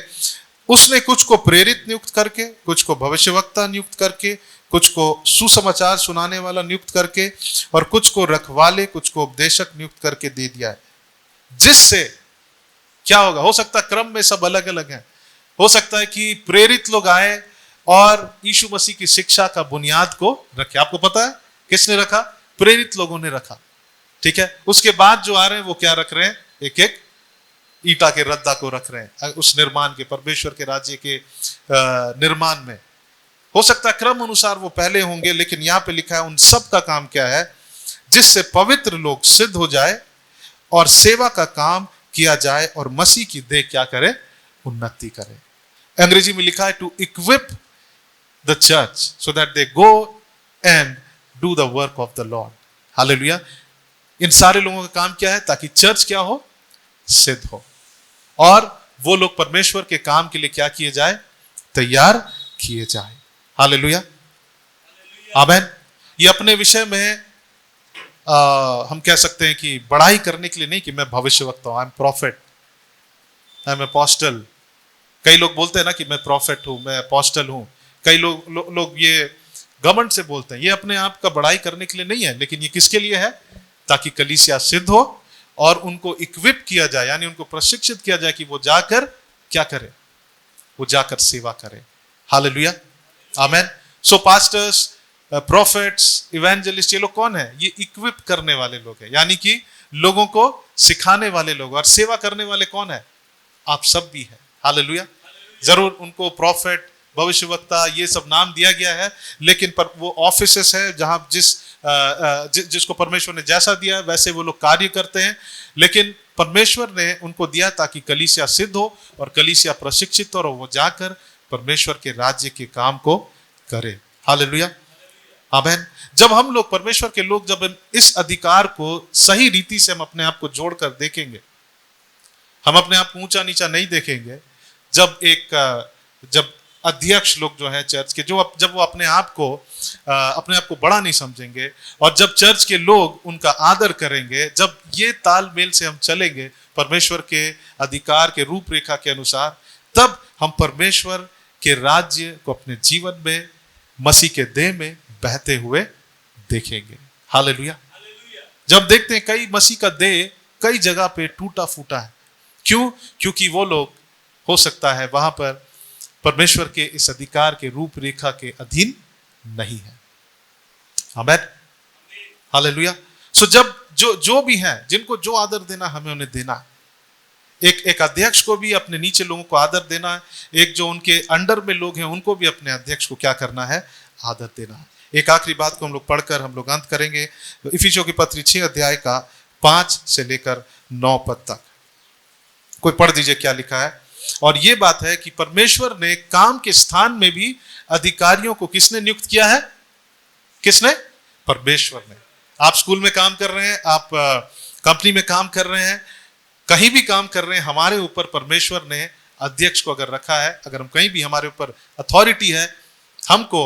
उसने कुछ को प्रेरित नियुक्त करके, कुछ को भविष्यवक्ता नियुक्त करके, कुछ को सुसमाचार सुनाने वाला नियुक्त करके, और कुछ को रखवाले, कुछ को उपदेशक नियुक्त करके दे दिया है। जिससे क्या होगा? हो सकता है क्रम में सब अलग अलग हैं, हो सकता है कि प्रेरित लोग आए और यीशु मसीह की शिक्षा का बुनियाद को रखे। आपको पता है किसने रखा? प्रेरित लोगों ने रखा, ठीक है। उसके बाद जो आ रहे हैं वो क्या रख रहे हैं? एक एक ईटा के रद्दा को रख रहे हैं उस निर्माण के, परमेश्वर के राज्य के निर्माण में। हो सकता है क्रम अनुसार वो पहले होंगे, लेकिन यहां पे लिखा है उन सब का काम क्या है? जिससे पवित्र लोग सिद्ध हो जाए और सेवा का काम किया जाए और मसीह की देह क्या करे? उन्नति करे। अंग्रेजी में लिखा है to equip the church so that they go and do the work of the Lord. Hallelujah. इन सारे लोगों का काम क्या है? ताकि चर्च क्या हो? सिद्ध हो, और वो लोग परमेश्वर के काम के लिए क्या किए जाए? तैयार किए जाए। हालेलुया, आमेन। ये अपने विषय में हम कह सकते हैं कि बड़ाई करने के लिए नहीं कि मैं भविष्यवक्ता हूं, I am profit, I am apostle. कई लोग बोलते हैं ना कि मैं प्रॉफिट हूं, मैं अपोस्टल हूं। कई लोग ये घमंड से बोलते हैं। ये अपने आप का बड़ाई करने के लिए नहीं है, लेकिन ये किसके लिए है? ताकि कलीसिया सिद्ध हो और उनको इक्विप किया जाए, यानी उनको प्रशिक्षित किया जाए कि वो जाकर क्या करे? वो जाकर सेवा करे। हालेलुया, आमेन। सो पास्टर्स, प्रॉफिट्स, इवेंजलिस्ट, ये लोग कौन है? ये इक्विप करने वाले लोग हैं, यानी कि लोगों को सिखाने वाले लोग। और सेवा करने वाले कौन है? आप सब भी हैं। हालेलुया। जरूर उनको प्रॉफिट, भविष्यवक्ता, ये सब नाम दिया गया है, लेकिन पर वो ऑफिसेस है जहां जिसको परमेश्वर ने जैसा दिया है वैसे वो लोग कार्य करते हैं। लेकिन परमेश्वर ने उनको दिया ताकि कलीसिया सिद्ध हो और कलीसिया प्रशिक्षित हो और वो जाकर परमेश्वर के राज्य के काम को करे। हालेलुया, आमेन। जब हम लोग परमेश्वर के लोग जब इस अधिकार को सही रीति से हम अपने आप को जोड़कर देखेंगे, हम अपने आप को ऊंचा नीचा नहीं देखेंगे। जब अध्यक्ष लोग जो हैं चर्च के, जब वो अपने आप को बड़ा नहीं समझेंगे, और जब चर्च के लोग उनका आदर करेंगे, जब ये तालमेल से हम चलेंगे परमेश्वर के अधिकार के रूपरेखा के अनुसार, तब हम परमेश्वर के राज्य को अपने जीवन में मसीह के देह में बहते हुए देखेंगे। हालेलुया। जब देखते हैं कई मसीह का देह कई जगह पे टूटा फूटा है, क्यों? क्योंकि वो लोग हो सकता है वहां पर परमेश्वर के इस अधिकार के रूपरेखा के अधीन नहीं है। आमेन, हालेलुया। सो जब जो भी हैं, जिनको जो आदर देना हमें उन्हें देना है। एक अध्यक्ष को भी अपने नीचे लोगों को आदर देना है, एक जो उनके अंडर में लोग हैं उनको भी अपने अध्यक्ष को क्या करना है? आदर देना है। एक आखिरी बात को हम लोग पढ़कर हम लोग अंत करेंगे। इफिसियों की पत्री 6 अध्याय का 5 से लेकर 9 पद तक। कोई पढ़ दीजिए क्या लिखा है। और ये बात है कि परमेश्वर ने काम के स्थान में भी अधिकारियों को किसने नियुक्त किया है? किसने? परमेश्वर ने। आप स्कूल में काम कर रहे हैं, आप कंपनी में काम कर रहे हैं, कहीं भी काम कर रहे हैं, हमारे ऊपर परमेश्वर ने अध्यक्ष को अगर रखा है, अगर हम कहीं भी हमारे ऊपर अथॉरिटी है, हमको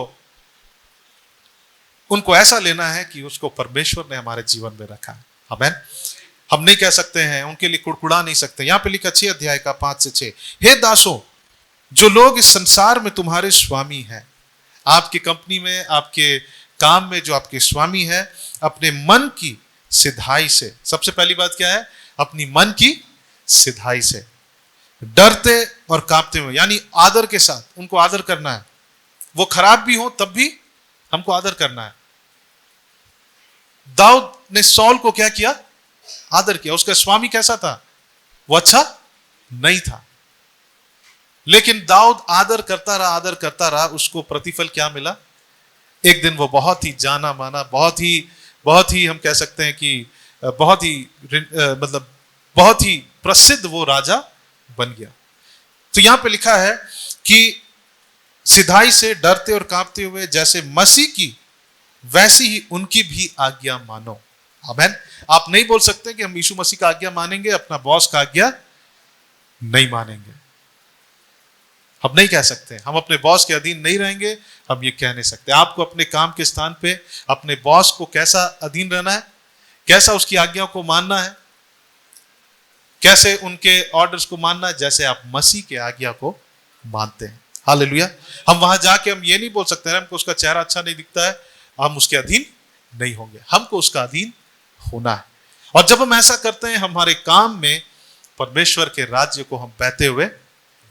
उनको ऐसा लेना है कि उसको परमेश्वर ने हमारे जीवन में रखा है। आमेन। हम नहीं कह सकते हैं, उनके लिए कुड़कुड़ा नहीं सकते। यहां पे लिखा 6 अध्याय का 5 से 6, हे दासों, जो लोग इस संसार में तुम्हारे स्वामी हैं, आपकी कंपनी में, आपके काम में जो आपके स्वामी है, अपने मन की सिधाई से, सबसे पहली बात क्या है? अपनी मन की सिधाई से, डरते और कांपते हुए, यानी आदर के साथ उनको आदर करना है। वो खराब भी हो तब भी हमको आदर करना है। दाऊद ने सौल को क्या किया? आदर किया। उसका स्वामी कैसा था? वो अच्छा नहीं था, लेकिन दाऊद आदर करता रहा, उसको प्रतिफल क्या मिला? एक दिन वो बहुत ही जाना माना, बहुत ही हम कह सकते हैं कि बहुत ही प्रसिद्ध वो राजा बन गया। तो यहां पे लिखा है कि सिधाई से, डरते और कांपते हुए, जैसे मसीह की वैसी ही उनकी भी आज्ञा मानो। आमेन। आप नहीं बोल सकते कि हम यीशु मसीह का आज्ञा मानेंगे, अपना बॉस का आज्ञा नहीं मानेंगे। हम नहीं कह सकते। हम अपने बॉस के अधीन नहीं रहेंगे, हम ये कह नहीं सकते। आपको अपने काम के स्थान पे अपने बॉस को कैसा अधीन रहना है, कैसा उसकी आज्ञा को मानना है, कैसे उनके ऑर्डर्स को मानना है, जैसे आप मसीह के आज्ञा को मानते हैं। हालेलुया। हम वहां जाके हम ये नहीं बोल सकते हैं हमको उसका चेहरा अच्छा नहीं दिखता है, हम उसके अधीन नहीं होंगे। हमको उसका अधीन होना है। और जब हम ऐसा करते हैं, हमारे काम में परमेश्वर के राज्य को हम बहते हुए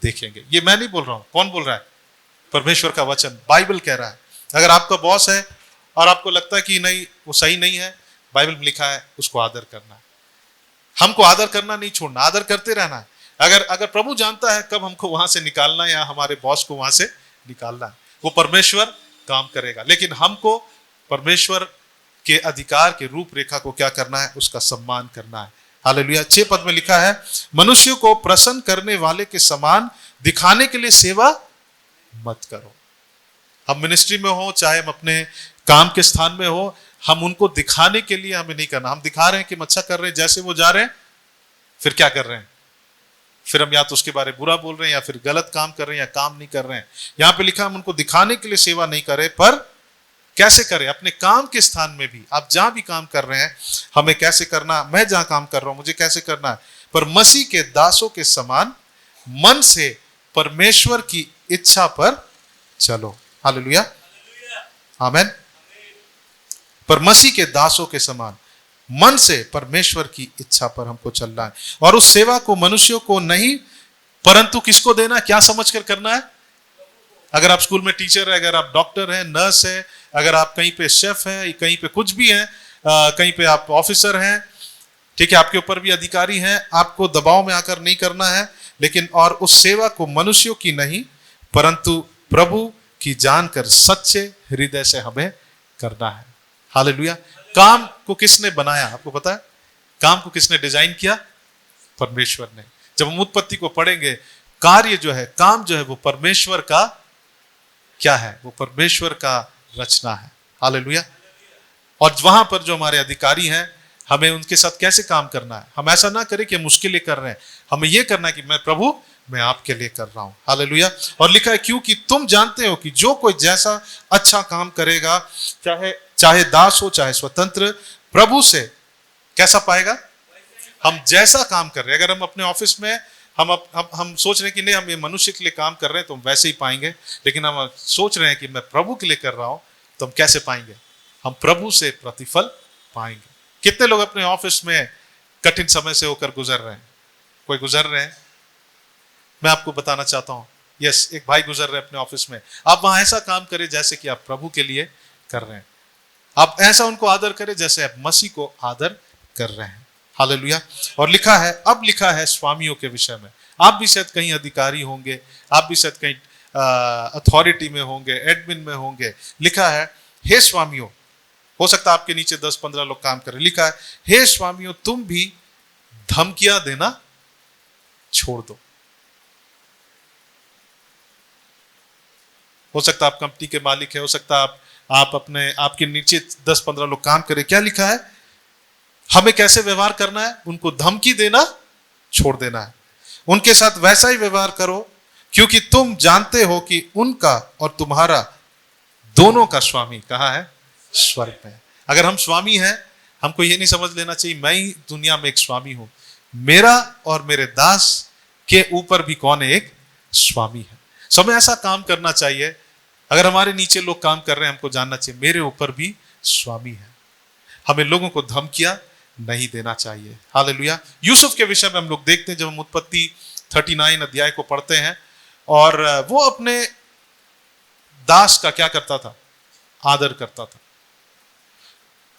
देखेंगे। ये मैं नहीं बोल रहा हूं, कौन बोल रहा है? परमेश्वर का वचन, बाइबल कह रहा है। अगर आपका बॉस है और आपको लगता है कि नहीं वो सही नहीं है, बाइबल में लिखा है उसको आदर करना है। हमको आदर करना नहीं छोड़ना, आदर करते रहना है। अगर प्रभु जानता है कब हमको वहां से निकालना है या हमारे बॉस को वहां से निकालना है, वो परमेश्वर काम करेगा। लेकिन हमको परमेश्वर के अधिकार के रूपरेखा को क्या करना है? उसका सम्मान करना है। हालेलुया। 6 पद में लिखा है, मनुष्य को प्रसन्न करने वाले के समान दिखाने के लिए सेवा मत करो। हम मिनिस्ट्री में हो, चाहे हम अपने काम के स्थान में हो, हम उनको दिखाने के लिए हमें नहीं करना। हम दिखा रहे हैं कि हम अच्छा कर रहे हैं, जैसे वो जा रहे हैं फिर क्या कर रहे हैं, फिर हम या तो उसके बारे में बुरा बोल रहे हैं या फिर गलत काम कर रहे हैं या काम नहीं कर रहे हैं। यहां पे लिखा हम उनको दिखाने के लिए सेवा नहीं करें, पर कैसे करें, अपने काम के स्थान में भी। आप जहां भी काम कर रहे हैं हमें कैसे करना, मैं जहां काम कर रहा हूं मुझे कैसे करना है, पर मसीह के दासों के समान मन से परमेश्वर की इच्छा पर चलो। हालेलुया, आमेन। पर मसीह के दासों के समान मन से परमेश्वर की इच्छा पर हमको चलना है, और उस सेवा को मनुष्यों को नहीं परंतु किसको देना, क्या समझकर करना है। अगर आप स्कूल में टीचर है, अगर आप डॉक्टर हैं, नर्स है, अगर आप कहीं पे शेफ हैं, कहीं पे कुछ भी हैं, कहीं पे आप ऑफिसर हैं, ठीक है, आपके ऊपर भी अधिकारी हैं, आपको दबाव में आकर नहीं करना है, लेकिन और उस सेवा को मनुष्यों की नहीं परंतु प्रभु की जानकर सच्चे हृदय से हमें करना है। हालेलुया। काम को किसने बनाया, आपको पता है? काम को किसने डिजाइन किया? परमेश्वर ने। जब हम उत्पत्ति को पढ़ेंगे, कार्य जो है, काम जो है, वो परमेश्वर का क्या है, वो परमेश्वर का रचना है। हालेलुया। और वहां पर जो हमारे अधिकारी हैं, हमें उनके साथ कैसे काम करना है। हम ऐसा ना करें कि हम उसके लिए कर रहे हैं, हमें यह करना है कि मैं प्रभु मैं आपके लिए कर रहा हूं। हालेलुया। और लिखा है क्योंकि तुम जानते हो कि जो कोई जैसा अच्छा काम करेगा, चाहे दास हो चाहे स्वतंत्र, प्रभु से कैसा पाएगा। हम जैसा काम कर रहे हैं, अगर हम अपने ऑफिस में हम सोच रहे हैं कि नहीं हम ये मनुष्य के लिए काम कर रहे हैं तो हम वैसे ही पाएंगे, लेकिन हम सोच रहे हैं कि मैं प्रभु के लिए कर रहा हूं तो हम कैसे पाएंगे, हम प्रभु से प्रतिफल पाएंगे। कितने लोग अपने ऑफिस में कठिन समय से होकर गुजर रहे हैं? कोई गुजर रहे हैं? मैं आपको बताना चाहता हूं, यस, एक भाई गुजर रहे हैं अपने ऑफिस में। आप वहां ऐसा काम करें जैसे कि आप प्रभु के लिए कर रहे हैं, आप ऐसा उनको आदर करें जैसे आप मसीह को आदर कर रहे हैं। हालेलुया। और लिखा है, अब लिखा है स्वामियों के विषय में। आप भी शायद कहीं अधिकारी होंगे, आप भी शायद कहीं अथॉरिटी में होंगे, एडमिन में होंगे। लिखा है हे स्वामियों, हो सकता है आपके नीचे 10-15 लोग काम करें। लिखा है हे स्वामियों, तुम भी धमकियां देना छोड़ दो। हो सकता है आप कंपनी के मालिक है, हो सकता है आप अपने आपके नीचे 10-15 लोग काम करें। क्या लिखा है, हमें कैसे व्यवहार करना है? उनको धमकी देना छोड़ देना है, उनके साथ वैसा ही व्यवहार करो क्योंकि तुम जानते हो कि उनका और तुम्हारा दोनों का स्वामी कहाँ है? स्वर्ग में। अगर हम स्वामी हैं, हमको ये नहीं समझ लेना चाहिए मैं ही दुनिया में एक स्वामी हूं, मेरा और मेरे दास के ऊपर भी कौन है? एक स्वामी है। समय ऐसा काम करना चाहिए, अगर हमारे नीचे लोग काम कर रहे हैं, हमको जानना चाहिए मेरे ऊपर भी स्वामी है। हमें लोगों को धमकियां नहीं देना चाहिए। हालेलुया। यूसुफ के विषय में हम लोग देखते हैं, जब हम उत्पत्ति 39 अध्याय को पढ़ते हैं, और वो अपने दास का क्या करता था? आदर करता था।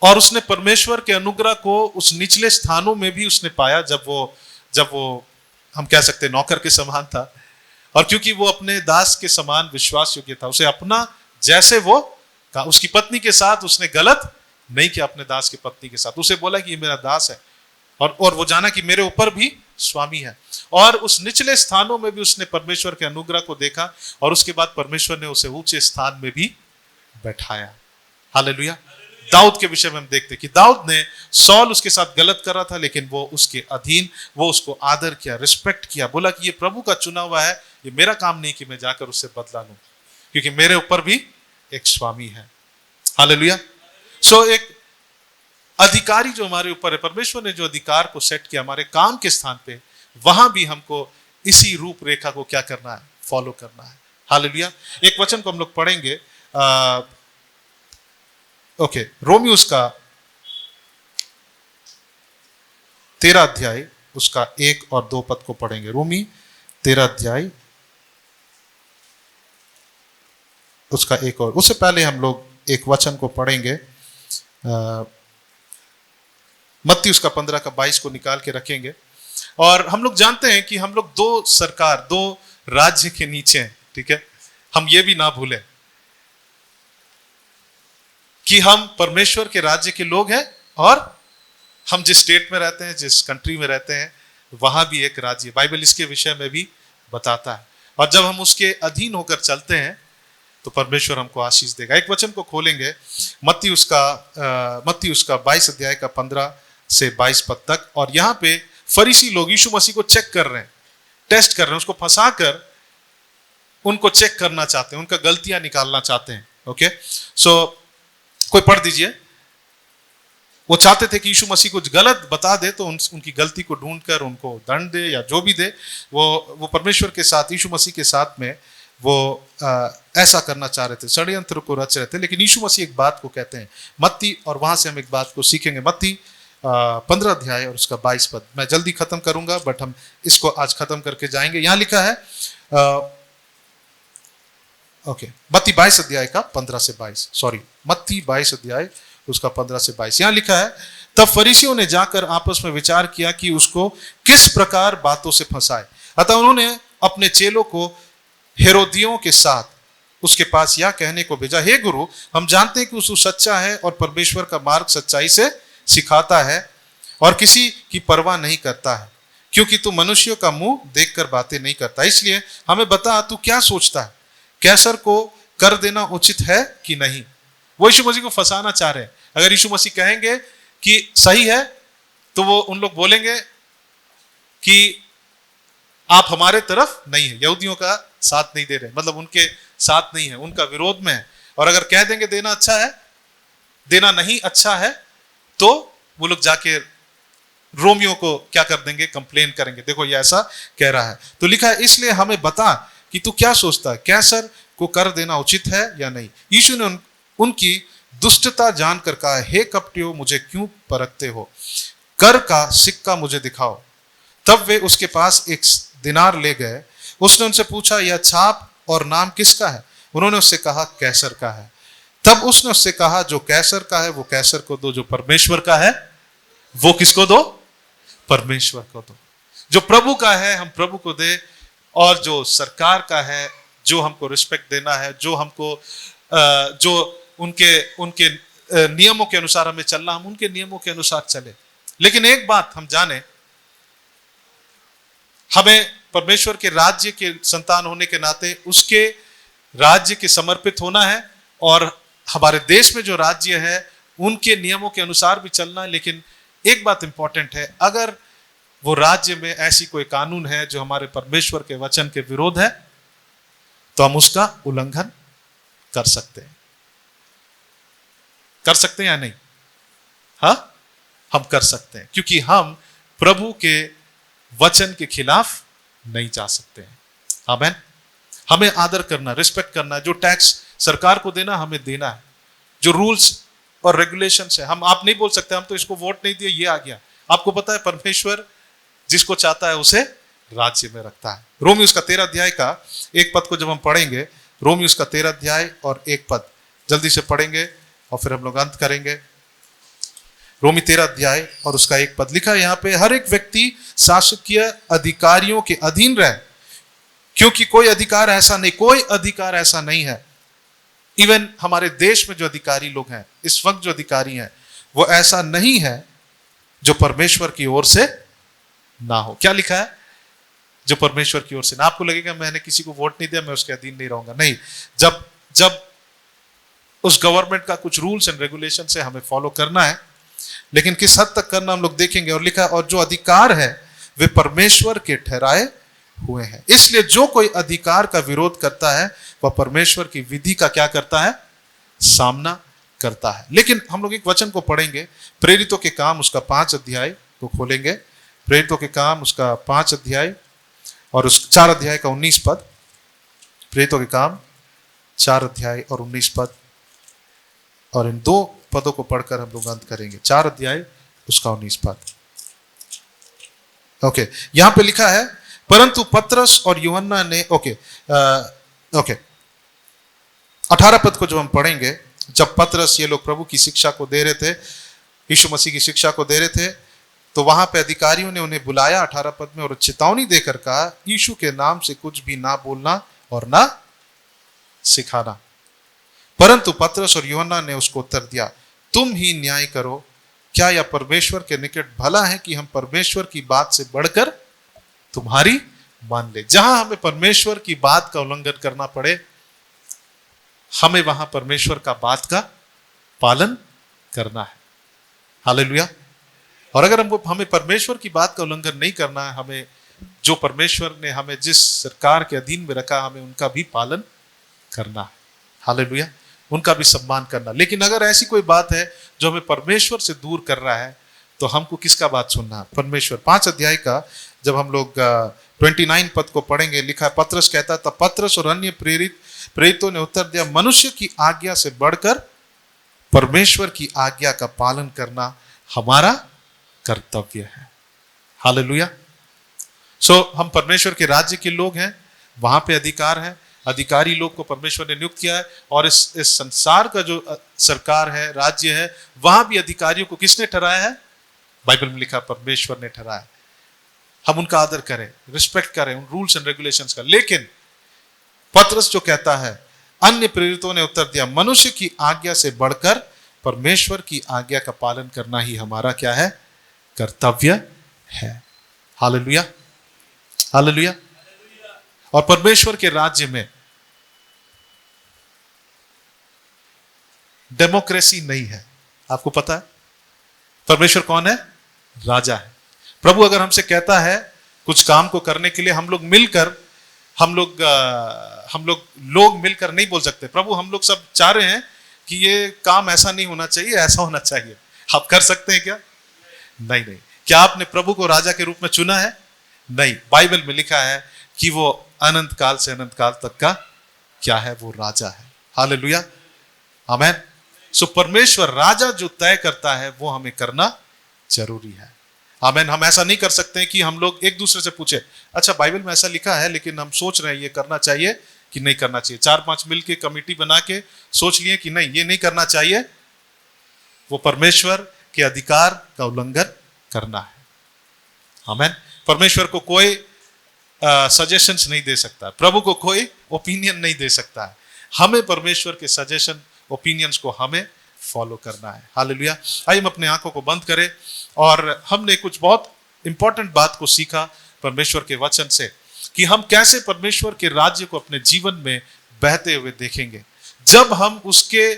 और उसने परमेश्वर के अनुग्रह को उस निचले स्थानों में भी उसने पाया, जब वो हम कह सकते नौकर के समान था, और क्योंकि वो अपने दास के समान विश्वास योग्य था, उसे अपना जैसे वो कहा, उसकी पत्नी के साथ उसने गलत नहीं किया, अपने दास की पत्नी के साथ उसे बोला कि ये मेरा दास है, और वो जाना कि मेरे ऊपर भी स्वामी है। और उस निचले स्थानों में भी उसने परमेश्वर के अनुग्रह को देखा, और उसके बाद परमेश्वर ने उसे ऊंचे स्थान में भी बैठाया। हालेलुया। दाऊद के विषय में हम देखते कि दाऊद ने, सौल उसके साथ गलत कर रहा था, लेकिन वो उसके अधीन, वो उसको आदर किया, रिस्पेक्ट किया, बोला कि ये प्रभु का चुना हुआ है, ये मेरा काम नहीं कि मैं जाकर उससे बदला लूं, क्योंकि मेरे ऊपर भी एक स्वामी है। हालेलुया। सो एक अधिकारी जो हमारे ऊपर है, परमेश्वर ने जो अधिकार को सेट किया हमारे काम के स्थान पे, वहां भी हमको इसी रूपरेखा को क्या करना है? फॉलो करना है। हालेलुया। एक वचन को हम लोग पढ़ेंगे, ओके, रोमियोस का 13 अध्याय उसका 1 और 2 पद को पढ़ेंगे। रोमी 13 अध्याय उसका 1 और, उससे पहले हम लोग एक वचन को पढ़ेंगे, मत्ती उसका 15 का 22 को निकाल के रखेंगे। और हम लोग जानते हैं कि हम लोग दो राज्य के नीचे हैं, ठीक है। हम ये भी ना भूलें कि हम परमेश्वर के राज्य के लोग हैं, और हम जिस स्टेट में रहते हैं, जिस कंट्री में रहते हैं, वहां भी एक राज्य, बाइबल इसके विषय में भी बताता है। और जब हम उसके अधीन होकर चलते हैं, तो परमेश्वर हमको आशीष देगा। एक वचन को खोलेंगे, मत्ती उसका 22 अध्याय का 15 से 22 पद तक। और यहाँ पे फरीसी लोग यीशु मसीह को चेक कर रहे हैं, टेस्ट कर रहे हैं, उसको फंसा कर उनको चेक करना चाहते हैं, उनका गलतियां निकालना चाहते हैं। ओके, सो कोई पढ़ दीजिए। वो चाहते थे कि यीशु मसीह कुछ गलत बता दे तो उनकी गलती को ढूंढकर उनको दंड दे या जो भी दे। वो परमेश्वर के साथ, यीशु मसीह के साथ में वो ऐसा करना चाह रहे थे, षड्यंत्र को रच रहे थे। लेकिन यीशु मसीह एक बात को कहते हैं मत्ती, और वहां से हम एक बात को सीखेंगे। मत्ती 15 अध्याय और उसका 22 पद। मैं जल्दी खत्म करूंगा, बट हम इसको आज खत्म करके जाएंगे। यहां लिखा है मत्ती 22 अध्याय का 15 से 22, सॉरी मत्ती 22 अध्याय उसका 15 से 22। यहां लिखा है, तब फरीसियों ने जाकर आपस में विचार किया कि उसको किस प्रकार बातों से फंसाए। अतः उन्होंने अपने चेलों को हेरोदियों के साथ उसके पास यह कहने को भेजा, हे गुरु, हम जानते हैं कि उसको सच्चा है और परमेश्वर का मार्ग सच्चाई से सिखाता है और किसी की परवाह नहीं करता है, क्योंकि तू मनुष्यों का मुंह देखकर बातें नहीं करता। इसलिए हमें बता, तू क्या सोचता है, कैसर को कर देना उचित है कि नहीं। वो यीशु मसीह को फंसाना चाह रहे हैं। अगर यीशु मसीह कहेंगे कि सही है तो वो उन लोग बोलेंगे कि आप हमारे तरफ नहीं है, यहूदियों का साथ नहीं दे रहे, मतलब उनके साथ नहीं है, उनका विरोध में है। और अगर कह देंगे देना अच्छा है, देना नहीं अच्छा है, तो वो लोग जाके रोमियो को क्या कर देंगे, कंप्लेन करेंगे, देखो ये ऐसा कह रहा है। तो लिखा है, इसलिए हमें बता कि तू क्या सोचता है, कैसर को कर देना उचित है या नहीं। यीशु ने उनकी दुष्टता जानकर कहा, हे कपटियों, मुझे क्यों परखते हो, कर का सिक्का मुझे दिखाओ। तब वे उसके पास एक दिनार ले गए। उसने उनसे पूछा, यह छाप और नाम किसका है। उन्होंने उससे कहा, कैसर का है। तब उसने उससे कहा, जो कैसर का है वो कैसर को दो, जो परमेश्वर का है वो किसको दो, परमेश्वर को दो। जो प्रभु का है हम प्रभु को दे, और जो सरकार का है, जो हमको रिस्पेक्ट देना है, जो हमको जो उनके नियमों के अनुसार हमें चलना, हम उनके नियमों के अनुसार चले। लेकिन एक बात हम जाने, हमें परमेश्वर के राज्य के संतान होने के नाते उसके राज्य के समर्पित होना है, और हमारे देश में जो राज्य है उनके नियमों के अनुसार भी चलना है। लेकिन एक बात इंपॉर्टेंट है, अगर वो राज्य में ऐसी कोई कानून है जो हमारे परमेश्वर के वचन के विरोध है, तो हम उसका उल्लंघन कर सकते हैं। कर सकते हैं या नहीं? हाँ, हम कर सकते हैं, क्योंकि हम प्रभु के वचन के खिलाफ नहीं जा सकते हैं। आमीन। हमें आदर करना, रिस्पेक्ट करना, जो टैक्स सरकार को देना हमें देना है, जो रूल्स और रेगुलेशंस है। आप नहीं बोल सकते हम तो इसको वोट नहीं दिए, ये आ गया। आपको पता है परमेश्वर जिसको चाहता है उसे राज्य में रखता है। रोमी उसका 13 अध्याय का एक पद को जब हम पढ़ेंगे, रोमी उसका 13 अध्याय और एक पद जल्दी से पढ़ेंगे और फिर हम लोग अंत करेंगे। रोमी 13 अध्याय और उसका एक पद लिखा है यहाँ पे, हर एक व्यक्ति शासकीय अधिकारियों के अधीन रहे, क्योंकि कोई अधिकार ऐसा नहीं है। इवन हमारे देश में जो अधिकारी लोग हैं, इस वक्त जो अधिकारी हैं, वो ऐसा नहीं है जो परमेश्वर की ओर से ना हो। क्या लिखा है? जो परमेश्वर की ओर से ना। आपको लगेगा मैंने किसी को वोट नहीं दिया, मैं उसके अधीन नहीं रहूंगा। नहीं, जब उस गवर्नमेंट का कुछ रूल्स एंड रेगुलेशन से हमें फॉलो करना है, लेकिन किस हद तक करना हम लोग देखेंगे। और लिखा है, और जो अधिकार है वे परमेश्वर के ठहराए हुए हैं, इसलिए जो कोई अधिकार का विरोध करता है वह परमेश्वर की विधि का क्या करता है, सामना करता है। लेकिन हम लोग एक वचन को पढ़ेंगे, प्रेरितों के काम उसका 5 अध्याय को खोलेंगे। प्रेरितों के काम उसका 5 अध्याय और उस 4 अध्याय का 19 पद। प्रेरितों के काम 4 अध्याय और 19 पद, और इन 2 पदों को पढ़कर हम लोग अंत करेंगे। 4 अध्याय उसका 19 पद। ओके, यहां पे लिखा है, परंतु पतरस और यूहन्ना ने 18 पद को जो हम पढ़ेंगे, जब पतरस ये लोग प्रभु की शिक्षा को दे रहे थे, यीशु मसीह की शिक्षा को दे रहे थे, तो वहां पे अधिकारियों ने उन्हें बुलाया 18 पद में, और चेतावनी देकर कहा, यीशु के नाम से कुछ भी ना बोलना और ना सिखाना। परंतु पतरस और यूहन्ना ने उसको उत्तर दिया, तुम ही न्याय करो, क्या यह परमेश्वर के निकट भला है कि हम परमेश्वर की बात से बढ़कर तुम्हारी मान ले। जहां हमें परमेश्वर की बात का उल्लंघन करना पड़े, हमें वहां परमेश्वर का बात का पालन करना है। हालेलुया। और अगर हमें परमेश्वर की बात का उल्लंघन नहीं करना है, हमें जो परमेश्वर ने हमें जिस सरकार के अधीन में रखा, हमें उनका भी पालन करना है। हालेलुया। उनका भी सम्मान करना। लेकिन अगर ऐसी कोई बात है जो हमें परमेश्वर से दूर कर रहा है, तो हमको किसका बात सुनना है? परमेश्वर। 5 अध्याय का जब हम लोग 29 पद को पढ़ेंगे, लिखा है, पतरस कहता, तब पतरस और अन्य प्रेरितों ने उत्तर दिया, मनुष्य की आज्ञा से बढ़कर परमेश्वर की आज्ञा का पालन करना हमारा कर्तव्य है। हालेलुया। हम परमेश्वर के राज्य के लोग हैं, वहां पे अधिकार है, अधिकारी लोग को परमेश्वर ने नियुक्त किया है। और इस संसार का जो सरकार है, राज्य है, वहां भी अधिकारियों को किसने ठहराया है? बाइबल में लिखा, परमेश्वर ने ठहराया। हम उनका आदर करें, रिस्पेक्ट करें उन रूल्स एंड रेगुलेशंस का। लेकिन पतरस जो कहता है, अन्य प्रेरितों ने उत्तर दिया, मनुष्य की आज्ञा से बढ़कर परमेश्वर की आज्ञा का पालन करना ही हमारा क्या है? कर्तव्य है। हालेलुया। हालेलुया। और परमेश्वर के राज्य में डेमोक्रेसी नहीं है। आपको पता है परमेश्वर कौन है? राजा है। प्रभु अगर हमसे कहता है कुछ काम को करने के लिए, हम लोग मिलकर लोग मिलकर नहीं बोल सकते, प्रभु हम लोग सब चाह रहे हैं कि ये काम ऐसा नहीं होना चाहिए, ऐसा होना चाहिए। आप कर सकते हैं क्या? नहीं। क्या आपने प्रभु को राजा के रूप में चुना है? नहीं। बाइबल में लिखा है कि वो अनंत काल से अनंत काल तक का क्या है? वो राजा है। हालेलुया। आमेन। परमेश्वर राजा जो तय करता है वो हमें करना जरूरी है। आमेन। हम ऐसा नहीं कर सकते कि हम लोग एक दूसरे से पूछे, अच्छा बाइबल में ऐसा लिखा है लेकिन हम सोच रहे हैं ये करना चाहिए कि नहीं करना चाहिए। 4-5 मिलके कमेटी बना के सोच लिए कि नहीं ये नहीं करना चाहिए, वो परमेश्वर के अधिकार का उल्लंघन करना है। आमेन। परमेश्वर को कोई सजेशंस नहीं दे सकता, प्रभु को कोई ओपिनियन नहीं दे सकता है। हमें परमेश्वर के सजेशन ओपिनियंस को हमें फॉलो करना है। हालेलुया। आइए हम अपने आंखों को बंद करें। और हमने कुछ बहुत इंपॉर्टेंट बात को सीखा परमेश्वर के वचन से कि हम कैसे परमेश्वर के राज्य को अपने जीवन में बहते हुए देखेंगे। जब हम उसके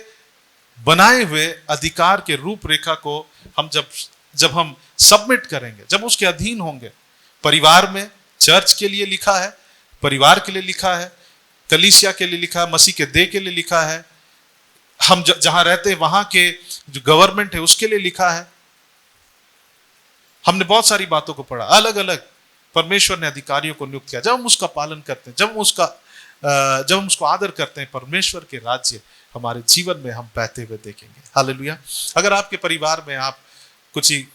बनाए हुए अधिकार के रूपरेखा को हम जब हम सबमिट करेंगे, जब उसके अधीन होंगे। परिवार में चर्च के लिए लिखा है, परिवार के लिए लिखा है, कलीसिया के लिए लिखा है, मसीह के देह के लिए लिखा है, हम जहां रहते हैं वहां के जो गवर्नमेंट है उसके लिए लिखा है। हमने बहुत सारी बातों को पढ़ा, अलग अलग परमेश्वर ने अधिकारियों को नियुक्त किया। जब हम उसका पालन करते हैं, जब हम उसको आदर करते हैं, परमेश्वर के राज्य हमारे जीवन में हम बहते हुए देखेंगे। हालेलुया। अगर आपके परिवार में आप कुछ ही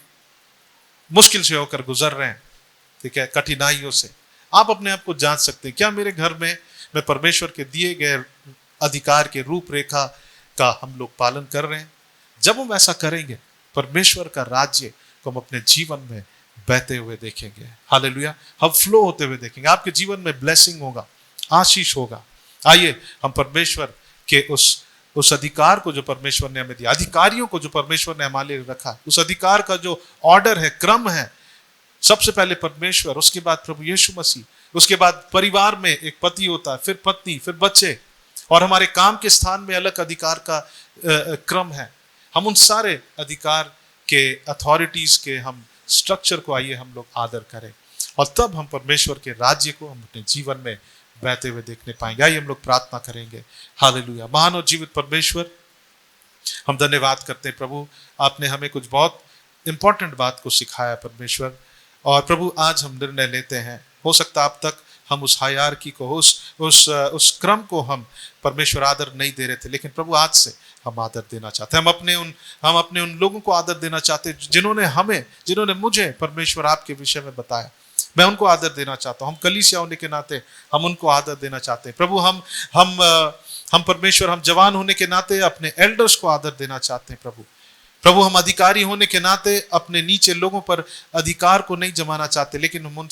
मुश्किल से होकर गुजर रहे हैं, ठीक है, कठिनाइयों से, आप अपने आप को जांच सकते हैं, क्या मेरे घर में मैं परमेश्वर के दिए गए अधिकार के रूपरेखा का हम लोग पालन कर रहे हैं? जब हम ऐसा करेंगे, परमेश्वर का राज्य को हम अपने जीवन में बहते हुए देखेंगे। हालेलुया। हम फ्लो होते हुए देखेंगे, आपके जीवन में ब्लेसिंग होगा, आशीष होगा। आइए हम परमेश्वर के उस अधिकार को जो परमेश्वर ने हमें दिया, अधिकारियों को जो परमेश्वर ने हमारे लिए रखा, उस अधिकार का जो ऑर्डर है, क्रम है, सबसे पहले परमेश्वर, उसके बाद प्रभु यीशु मसीह, उसके बाद परिवार में एक पति होता है, फिर पत्नी, फिर बच्चे, और हमारे काम के स्थान में अलग अधिकार का क्रम है। हम उन सारे अधिकार के अथॉरिटीज के हम स्ट्रक्चर को आइए हम लोग आदर करें, और तब हम परमेश्वर के राज्य को हम अपने जीवन में बहते हुए देखने पाएंगे। आइए हम लोग प्रार्थना करेंगे। हालेलुया। महान और जीवित परमेश्वर, हम धन्यवाद करते हैं प्रभु, आपने हमें कुछ बहुत इंपॉर्टेंट बात को सिखाया परमेश्वर। और प्रभु आज हम निर्णय लेते हैं, हो सकता अब तक हम उस हायरार्की को, उस क्रम को हम परमेश्वर आदर नहीं दे रहे थे, लेकिन प्रभु आज से हम आदर देना चाहते हैं। हम अपने उन लोगों को आदर देना चाहते हैं जिन्होंने मुझे परमेश्वर आपके विषय में बताया। मैं उनको आदर देना चाहता हूँ। हम कलीसिया होने के नाते हम उनको आदर देना चाहते हैं प्रभु। हम परमेश्वर, हम जवान होने के नाते अपने एल्डर्स को आदर देना चाहते हैं प्रभु। हम अधिकारी होने के नाते अपने नीचे लोगों पर अधिकार को नहीं जमाना चाहते, लेकिन हम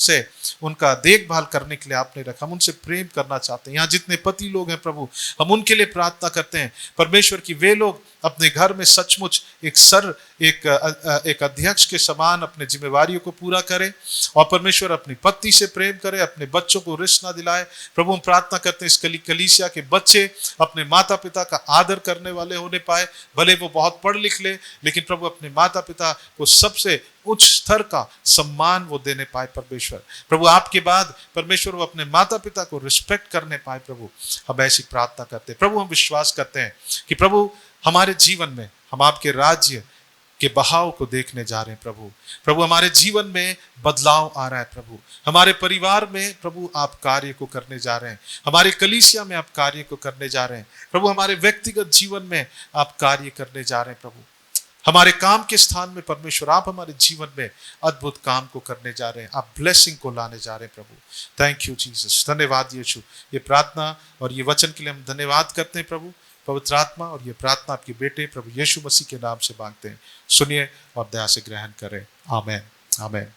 उनका देखभाल करने के लिए आपने रखा। हम उनसे प्रेम करना चाहते हैं। यहाँ जितने पति लोग हैं प्रभु, हम उनके लिए प्रार्थना करते हैं परमेश्वर की वे लोग अपने घर में सचमुच एक अध्यक्ष के समान अपने जिम्मेवारियों को पूरा करे और परमेश्वर अपनी पत्नी से प्रेम करे, अपने बच्चों को रिश्ता दिलाए। प्रभु हम प्रार्थना करते हैं इस कलीसिया के बच्चे अपने माता पिता का आदर करने वाले होने पाए, भले वो बहुत पढ़ लिख ले, लेकिन प्रभु अपने माता पिता को सबसे उच्च स्तर का सम्मान वो देने पाए। परमेश्वर प्रभु आपके बाद परमेश्वर वो अपने माता पिता को रिस्पेक्ट करने पाए। प्रभु हम ऐसी प्रार्थना करते हैं। प्रभु हम विश्वास करते हैं कि प्रभु हमारे जीवन में हम आपके राज्य के बहाव को देखने जा रहे हैं। प्रभु हमारे जीवन में बदलाव आ रहा है। प्रभु हमारे परिवार में प्रभु आप कार्य को करने जा रहे हैं, हमारे कलीसिया में आप कार्य को करने जा रहे हैं। प्रभु हमारे व्यक्तिगत जीवन में आप कार्य करने जा रहे हैं। प्रभु हमारे काम के स्थान में परमेश्वर आप हमारे जीवन में अद्भुत काम को करने जा रहे हैं, आप ब्लेसिंग को लाने जा रहे हैं। प्रभु थैंक यू जीसस, धन्यवाद यीशु। ये प्रार्थना और ये वचन के लिए हम धन्यवाद करते हैं प्रभु। पवित्र आत्मा और ये प्रार्थना आपके बेटे प्रभु यीशु मसीह के नाम से मांगते हैं, सुनिए और दया से ग्रहण करें। आमेन आमेन।